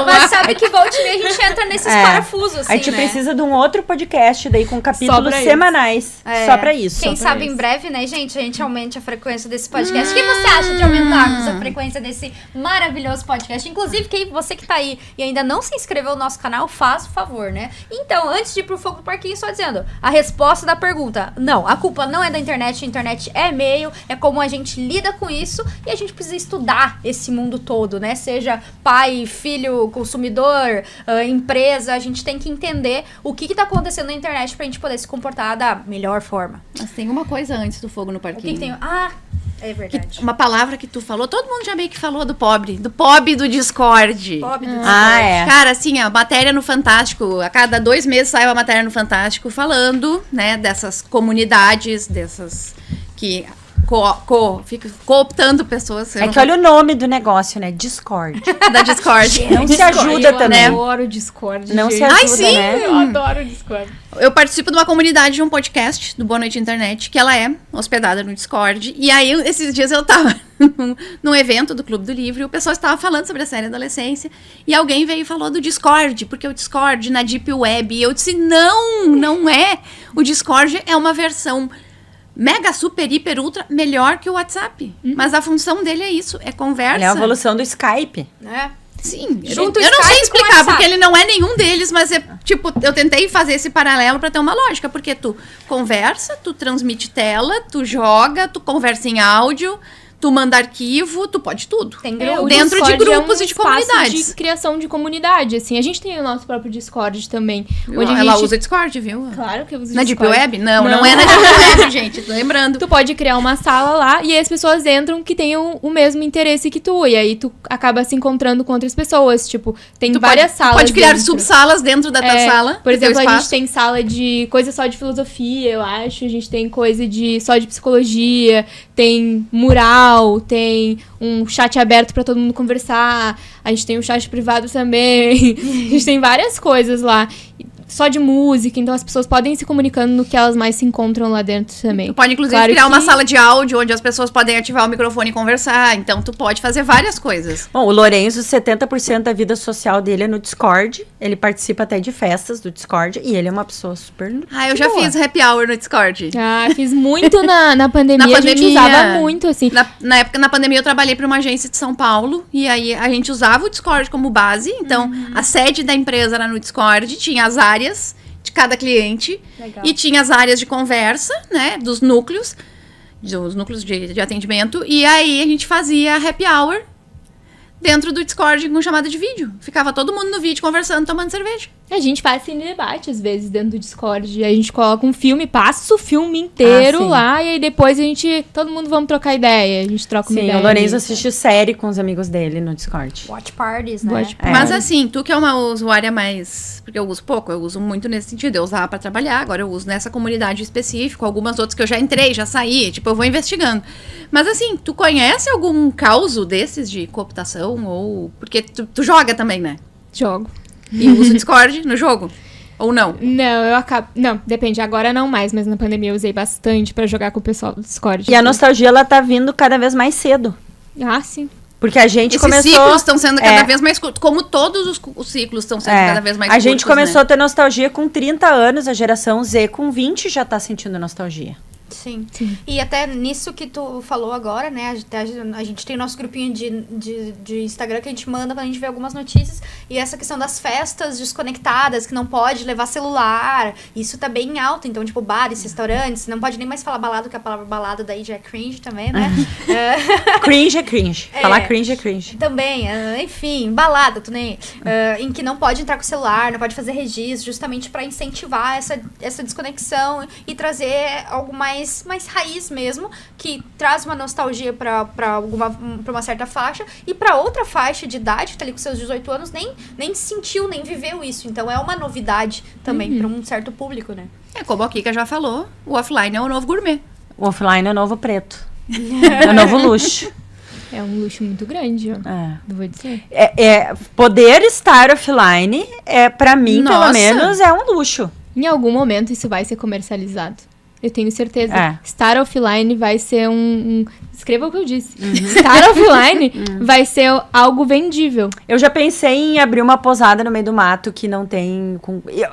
mas sabe que volta e meia a gente entra nesses parafusos, assim, a gente né? precisa de um outro podcast daí com capítulos pra semanais. Só pra isso. Quem sabe em breve, né, gente, a gente aumente a frequência desse podcast. O que você acha de aumentarmos a frequência desse maravilhoso podcast? Inclusive, você que tá aí e ainda não se inscreveu no nosso canal, faz o favor, né? Então, antes de ir pro Fogo do Parquinho, só dizendo, a resposta da pergunta, não, a culpa não é da internet, a internet é meio, é como a gente lida com isso e a gente precisa estudar esse mundo todo, né? Seja pai, filho, consumidor, empresa, a gente tem que entender o que tá acontecendo na internet pra gente poder se comportar da melhor forma. Mas tem uma coisa antes do Fogo no O Parquinho. que tem? É verdade. Uma palavra que tu falou, todo mundo já meio que falou do pobre do Discord. Pobre do Cara, assim, a matéria no Fantástico, a cada 2 meses sai uma matéria no Fantástico falando, né, dessas comunidades, dessas que fica cooptando pessoas. É que olha o nome do negócio, né? Discord. Da Discord. Não se ajuda também. Eu adoro o Discord. Não se gente. ajuda, Ai, sim! né? Eu adoro o Discord. Eu participo de uma comunidade de um podcast do Boa Noite Internet, que ela é hospedada no Discord. E aí, esses dias eu tava num evento do Clube do Livro e o pessoal estava falando sobre a série Adolescência. E alguém veio e falou do Discord, porque o Discord na Deep Web. E eu disse, não é. O Discord é uma versão mega, super, hiper, ultra, melhor que o WhatsApp. Mas a função dele é isso, é conversa. Ele é a evolução do Skype. né? Sim, Junto eu não Skype sei com explicar, WhatsApp. porque ele não é nenhum deles, mas é, tipo, eu tentei fazer esse paralelo pra ter uma lógica, porque tu conversa, tu transmite tela, tu joga, tu conversa em áudio, tu manda arquivo, tu pode tudo. Tem O Dentro de Discord grupos é um e de espaço comunidades. de criação de comunidade, assim. A gente tem o nosso próprio Discord também. Onde a Ela gente... usa Discord, viu? Claro que eu uso Na Deep Discord. Web? Não é na Deep Web, gente, tô lembrando. Tu pode criar uma sala lá e aí as pessoas entram que tenham o mesmo interesse que tu. E aí tu acaba se encontrando com outras pessoas. Tipo, tem várias salas. Pode criar dentro. subsalas dentro da tua sala. Por do teu exemplo, a gente espaço. tem sala de coisa só de filosofia, eu acho. A gente tem coisa só de psicologia. Tem mural, tem um chat aberto pra todo mundo conversar. A gente tem um chat privado também. A gente tem várias coisas lá. Só de música, então as pessoas podem ir se comunicando no que elas mais se encontram lá dentro também. Tu pode, inclusive, Claro criar uma que- sala de áudio onde as pessoas podem ativar o microfone e conversar. Então, tu pode fazer várias coisas. Bom, o Lourenço, 70% da vida social dele é no Discord. Ele participa até de festas do Discord. E ele é uma pessoa super Eu já boa. fiz happy hour no Discord. Fiz muito na pandemia. Na A gente pandemia. usava muito, assim. Na pandemia, eu trabalhei para uma agência de São Paulo. E aí, a gente usava o Discord como base. Então, a sede da empresa era no Discord. Tinha as áreas de cada cliente. Legal. E tinha as áreas de conversa, né? Dos núcleos de atendimento. E aí, a gente fazia happy hour dentro do Discord com chamada de vídeo. Ficava todo mundo no vídeo conversando, tomando cerveja. A gente faz cine debate, às vezes, dentro do Discord. A gente coloca um filme, passa o filme inteiro sim. lá, e aí depois todo mundo vamos trocar ideia. A gente troca uma Sim, ideia. o Lourenço ali. assiste série com os amigos dele no Discord. Watch parties, né? Watch Mas assim, tu que é uma usuária mais... Porque eu uso pouco, eu uso muito nesse sentido. Eu usava pra trabalhar, agora eu uso nessa comunidade específica. Algumas outras que eu já entrei, já saí. Tipo, eu vou investigando. Mas assim, tu conhece algum causo desses de cooptação? Ou... Porque tu joga também, né? Jogo. E usa o Discord no jogo. Ou não? Não, eu acabo... Não, depende. Agora não mais, mas na pandemia eu usei bastante pra jogar com o pessoal do Discord. E a nostalgia, ela tá vindo cada vez mais cedo. Ah, sim. Porque a gente Esses começou... ciclos estão sendo cada vez mais curtos. Como todos os ciclos estão sendo cada vez mais A curtos, gente começou né? a ter nostalgia com 30 anos, a geração Z com 20 já tá sentindo nostalgia. Sim. E até nisso que tu falou agora, né? A gente tem nosso grupinho de Instagram que a gente manda pra gente ver algumas notícias. E essa questão das festas desconectadas, que não pode levar celular, isso tá bem alto. Então, tipo, bares, restaurantes, não pode nem mais falar balada, porque a palavra balada daí já é cringe também, né? Cringe é cringe. Falar cringe é cringe. Também, enfim, balada, tu nem. Em que não pode entrar com o celular, não pode fazer registro, justamente pra incentivar essa desconexão e trazer algo mais raiz mesmo, que traz uma nostalgia pra uma certa faixa, e pra outra faixa de idade, que tá ali com seus 18 anos, nem sentiu, nem viveu isso. Então é uma novidade também pra um certo público, né? É como a Kika já falou, o offline é o novo gourmet. O offline é o novo preto. É o novo luxo. É um luxo muito grande, ó. Não vou dizer. Poder estar offline, pra mim, pelo Nossa. menos, é um luxo. Em algum momento isso vai ser comercializado. Eu tenho certeza. Estar offline vai ser escreva o que eu disse. Estar offline vai ser algo vendível. Eu já pensei em abrir uma posada no meio do mato que não tem...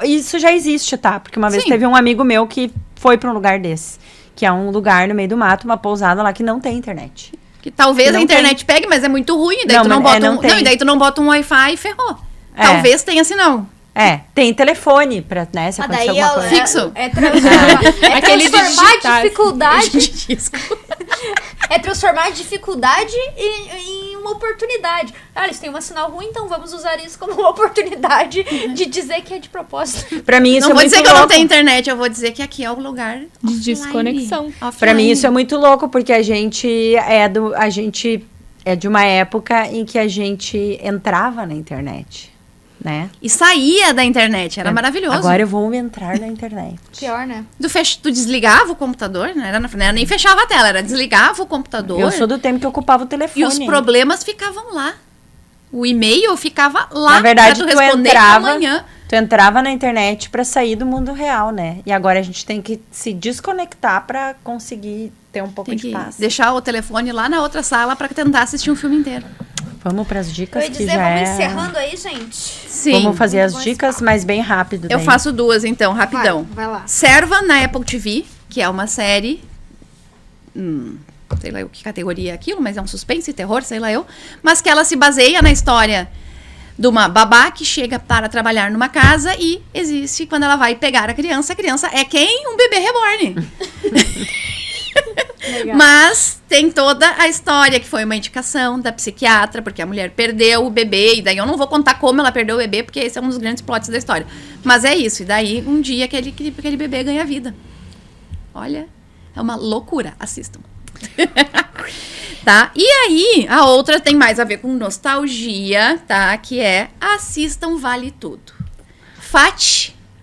Isso já existe, tá? Porque uma vez Sim. teve um amigo meu que foi pra um lugar desse. Que é um lugar no meio do mato, uma pousada lá que não tem internet. Que talvez Não a internet pegue, mas é muito ruim. Daí Não, tu não mas- bota não tem. e daí tu não bota um Wi-Fi e ferrou. É. Talvez tenha sinal. Tem telefone pra, né, se acontecer alguma coisa. Fixo. Aquele Transformar digital. dificuldade. É transformar dificuldade em uma oportunidade. Eles têm um sinal ruim, então vamos usar isso como uma oportunidade de dizer que é de propósito. Pra mim isso Não é vou muito dizer que eu não louco. tenho internet, eu vou dizer que aqui é o lugar De offline. desconexão. Offline. Pra mim isso é muito louco, porque a gente é de uma época em que a gente entrava na internet, né? E saía da internet, era maravilhoso. Agora eu vou entrar na internet. Pior, né? Tu desligava o computador, né? Nem fechava a tela, era desligava o computador. Eu sou do tempo que ocupava o telefone. E os problemas ficavam lá. O e-mail ficava lá. Na verdade, pra tu tu responder entrava, amanhã. tu entrava na internet pra sair do mundo real, né? E agora a gente tem que se desconectar pra conseguir ter um pouco Tem de que paz. deixar o telefone lá na outra sala pra tentar assistir um filme inteiro. Vamos pras Eu dicas ia que dizer, já vamos é... encerrando aí, gente. Sim. Vamos fazer Muito as bom dicas, mas bem rápido. Eu daí. faço duas, então, rapidão. Vai lá. Serva na Apple TV, que é uma série. Sei lá que categoria é aquilo, mas é um suspense, terror, sei lá eu. Mas que ela se baseia na história de uma babá que chega para trabalhar numa casa e existe, quando ela vai pegar a criança é quem? Um bebê reborn. Legal. Mas tem toda a história, que foi uma indicação da psiquiatra, porque a mulher perdeu o bebê, e daí eu não vou contar como ela perdeu o bebê, porque esse é um dos grandes plots da história. Mas é isso, e daí um dia aquele bebê ganha vida. Olha, é uma loucura, assistam. Tá? E aí, a outra tem mais a ver com nostalgia, tá? Que é assistam Vale Tudo.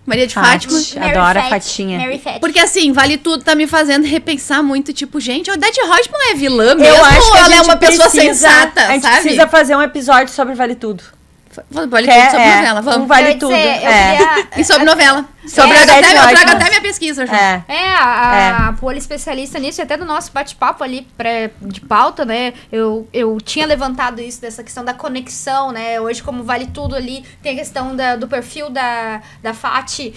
Maria de Fátima. Adoro a Fatinha. Mary Fat. Porque assim, Vale Tudo tá me fazendo repensar muito, tipo, gente, a Odete Roitman é vilã mesmo, Eu acho ou que a ela é gente uma pessoa precisa, sensata, a gente sabe? precisa fazer um episódio sobre Vale Tudo. Vale Que Tudo sobre novela, vamos. Um Vale Eu ia Tudo. dizer, eu queria- E sobre novela. Sobre eu a trago Odete até, eu trago Roitman. até minha pesquisa, Ju. A Poli especialista nisso, e até no nosso bate-papo ali de pauta, né? Eu tinha levantado isso, dessa questão da conexão, né? Hoje, como Vale Tudo ali, tem a questão do perfil da Fati,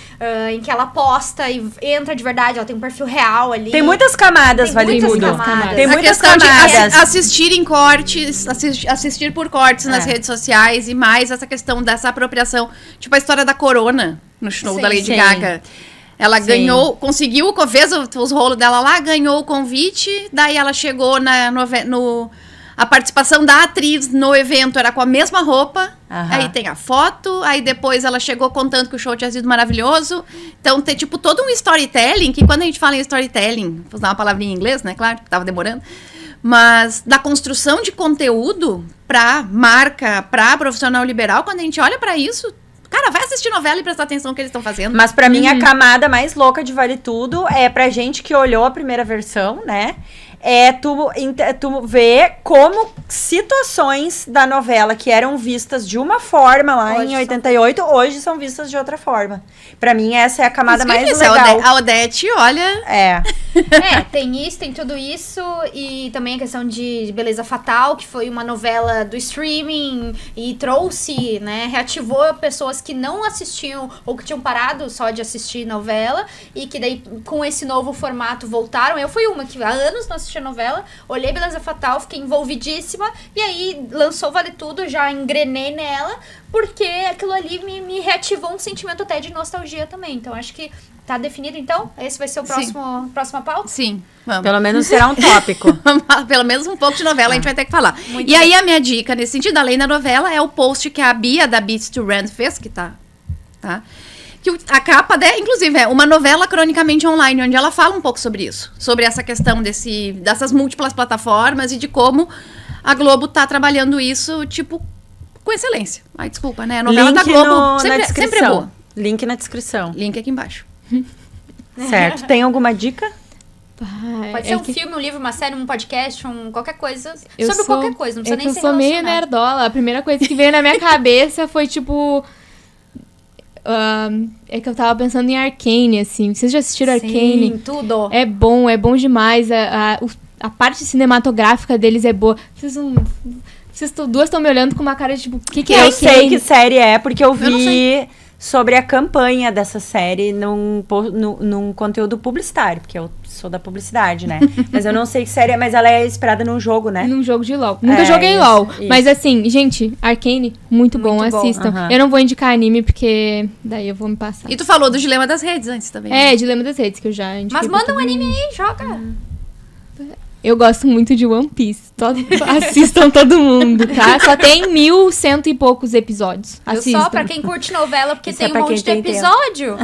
em que ela posta e entra de verdade, ela tem um perfil real ali. Tem muitas camadas, Tem Vale muitas Tudo. camadas. Tem A muitas questão de camadas. assistir em cortes, assistir por cortes nas redes sociais, e mais essa questão dessa apropriação. Tipo a história da Corona no show Sim, da Lady sim. Gaga. Ela Sim. ganhou, conseguiu, fez os rolos dela lá, ganhou o convite, daí ela chegou a participação da atriz no evento era com a mesma roupa, Aham. aí tem a foto, aí depois ela chegou contando que o show tinha sido maravilhoso. Então tem tipo todo um storytelling, que quando a gente fala em storytelling, vou usar uma palavrinha em inglês, né, claro, que tava demorando, mas da construção de conteúdo pra marca, pra profissional liberal, quando a gente olha pra isso, Cara, vai assistir novela e prestar atenção no que eles estão fazendo. Mas pra mim, a camada mais louca de Vale Tudo é pra gente que olhou a primeira versão, né? É tu ver como situações da novela que eram vistas de uma forma lá Hoje em 88, hoje são vistas de outra forma. Pra mim, essa é a camada mais Isso, legal. a Odete, olha... É. Tem isso, tem tudo isso. E também a questão de Beleza Fatal, que foi uma novela do streaming e trouxe, né, reativou pessoas que não assistiam ou que tinham parado só de assistir novela e que daí com esse novo formato voltaram. Eu fui uma que há anos não assistia novela, olhei Beleza Fatal, fiquei envolvidíssima e aí lançou Vale Tudo, já engrenei nela, porque aquilo ali me reativou um sentimento até de nostalgia também. Então acho que tá definido, então? Esse vai ser o próxima pauta? Sim, vamos. Pelo menos será um tópico. Pelo menos um pouco de novela a gente vai ter que falar. E aí a minha dica nesse sentido, além da novela, é o post que a Bia da Beats to Rand fez, que tá? Que a capa, inclusive, é uma novela cronicamente online, onde ela fala um pouco sobre isso. Sobre essa questão dessas múltiplas plataformas e de como a Globo tá trabalhando isso, tipo, com excelência. Ai, desculpa, né? A novela da Globo sempre é boa. Link na descrição. Link aqui embaixo. Certo. Tem alguma dica? Pode ser um filme, um livro, uma série, um podcast, qualquer coisa. Eu Sobre qualquer coisa, não precisa nem eu ser sou meio relacionado. nerdola. A primeira coisa que veio na minha cabeça foi, tipo... é que eu tava pensando em Arcane, assim. Vocês já assistiram Arcane? Sim, tudo. É bom demais. A parte cinematográfica deles é boa. Vocês duas estão me olhando com uma cara de, tipo, o que é Eu Arcane? sei que série é, porque eu não vi sei. sobre a campanha dessa série num conteúdo publicitário, porque eu sou da publicidade, né? Mas eu não sei que série é, mas ela é inspirada num jogo, né? Num jogo de LOL. Nunca É, joguei isso, LOL. isso. Mas assim, gente, Arcane, muito bom, Muito bom. assistam. Aham. Eu não vou indicar anime, porque daí eu vou me passar. E tu falou do Dilema das Redes antes também. É, Dilema das Redes, que eu já indiquei. Mas pra manda um todo anime mundo. aí, joga. Eu gosto muito de One Piece. Assistam todo mundo, tá? Só tem 1.100 e poucos episódios. Assistam. Só pra quem curte novela, porque Isso tem é pra um monte de quem tem tempo. episódio.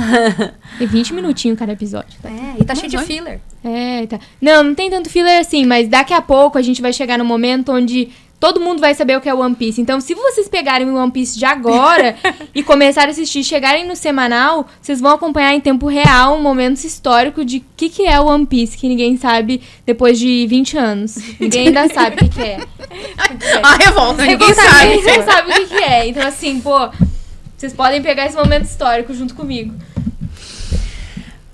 Tem 20 minutinhos cada episódio. Tá? E tá cheio de filler. Tá. Não tem tanto filler assim, mas daqui a pouco a gente vai chegar no momento onde todo mundo vai saber o que é One Piece. Então, se vocês pegarem o One Piece de agora e começarem a assistir, chegarem no semanal, vocês vão acompanhar em tempo real um momento histórico de o que é o One Piece, que ninguém sabe depois de 20 anos. Ninguém ainda sabe o que é. A revolta, ninguém sabe. Ninguém sabe o que é. Então, assim, vocês podem pegar esse momento histórico junto comigo.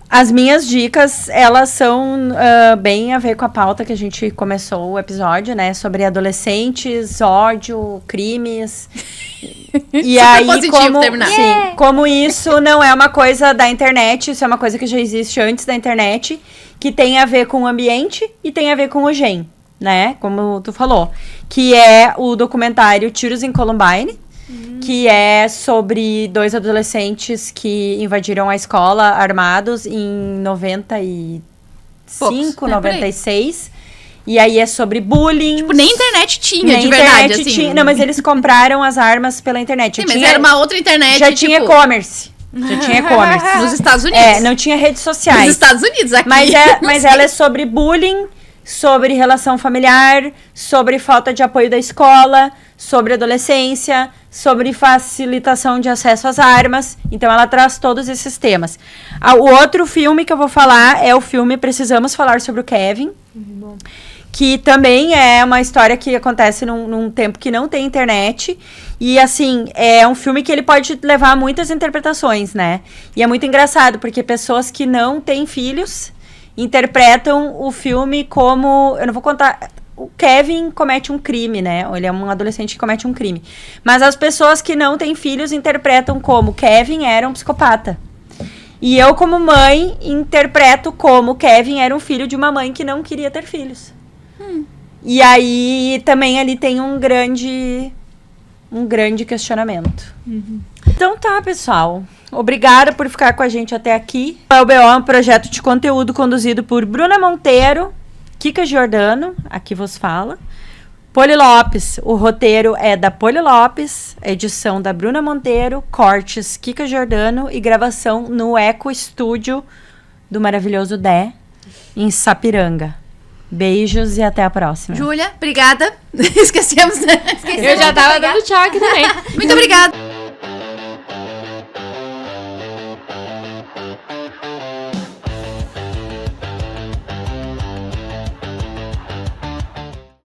As minhas dicas, elas são bem a ver com a pauta que a gente começou o episódio, né? Sobre adolescentes, ódio, crimes. E aí, positivo terminar. Sim, como isso não é uma coisa da internet, isso é uma coisa que já existe antes da internet, que tem a ver com o ambiente e tem a ver com o gen, né? Como tu falou. Que é o documentário Tiros em Columbine, que é sobre 2 adolescentes que invadiram a escola armados em 95, Poucos, né, 96. E aí é sobre bullying. Tipo, nem internet tinha, Nem de verdade, internet assim. tinha. Não, mas eles compraram as armas pela internet. Sim, mas era uma outra internet, Já tipo, tinha e-commerce. Já tinha e-commerce. nos Estados Unidos. É, não tinha redes Nos sociais. Estados Unidos, aqui. Mas ela é sobre bullying, sobre relação familiar, sobre falta de apoio da escola, sobre adolescência, sobre facilitação de acesso às armas. Então, ela traz todos esses temas. O outro filme que eu vou falar é o filme Precisamos Falar sobre o Kevin. Que também é uma história que acontece num tempo que não tem internet. E, assim, é um filme que ele pode levar a muitas interpretações, né? E é muito engraçado, porque pessoas que não têm filhos interpretam o filme como... Eu não vou contar... O Kevin comete um crime, né? Ele é um adolescente que comete um crime. Mas as pessoas que não têm filhos interpretam como Kevin era um psicopata. E eu, como mãe, interpreto como Kevin era um filho de uma mãe que não queria ter filhos. E aí, também ali tem um grande questionamento. Então tá, pessoal. Obrigada por ficar com a gente até aqui. O BO é um projeto de conteúdo conduzido por Bruna Monteiro, Kika Giordano, aqui vos fala. Poli Lopes, o roteiro é da Poli Lopes, edição da Bruna Monteiro, cortes Kika Giordano e gravação no Eco Studio do maravilhoso Dé, em Sapiranga. Beijos e até a próxima. Júlia, obrigada. Esquecemos. Eu já tava dando tchau aqui também. Muito obrigada.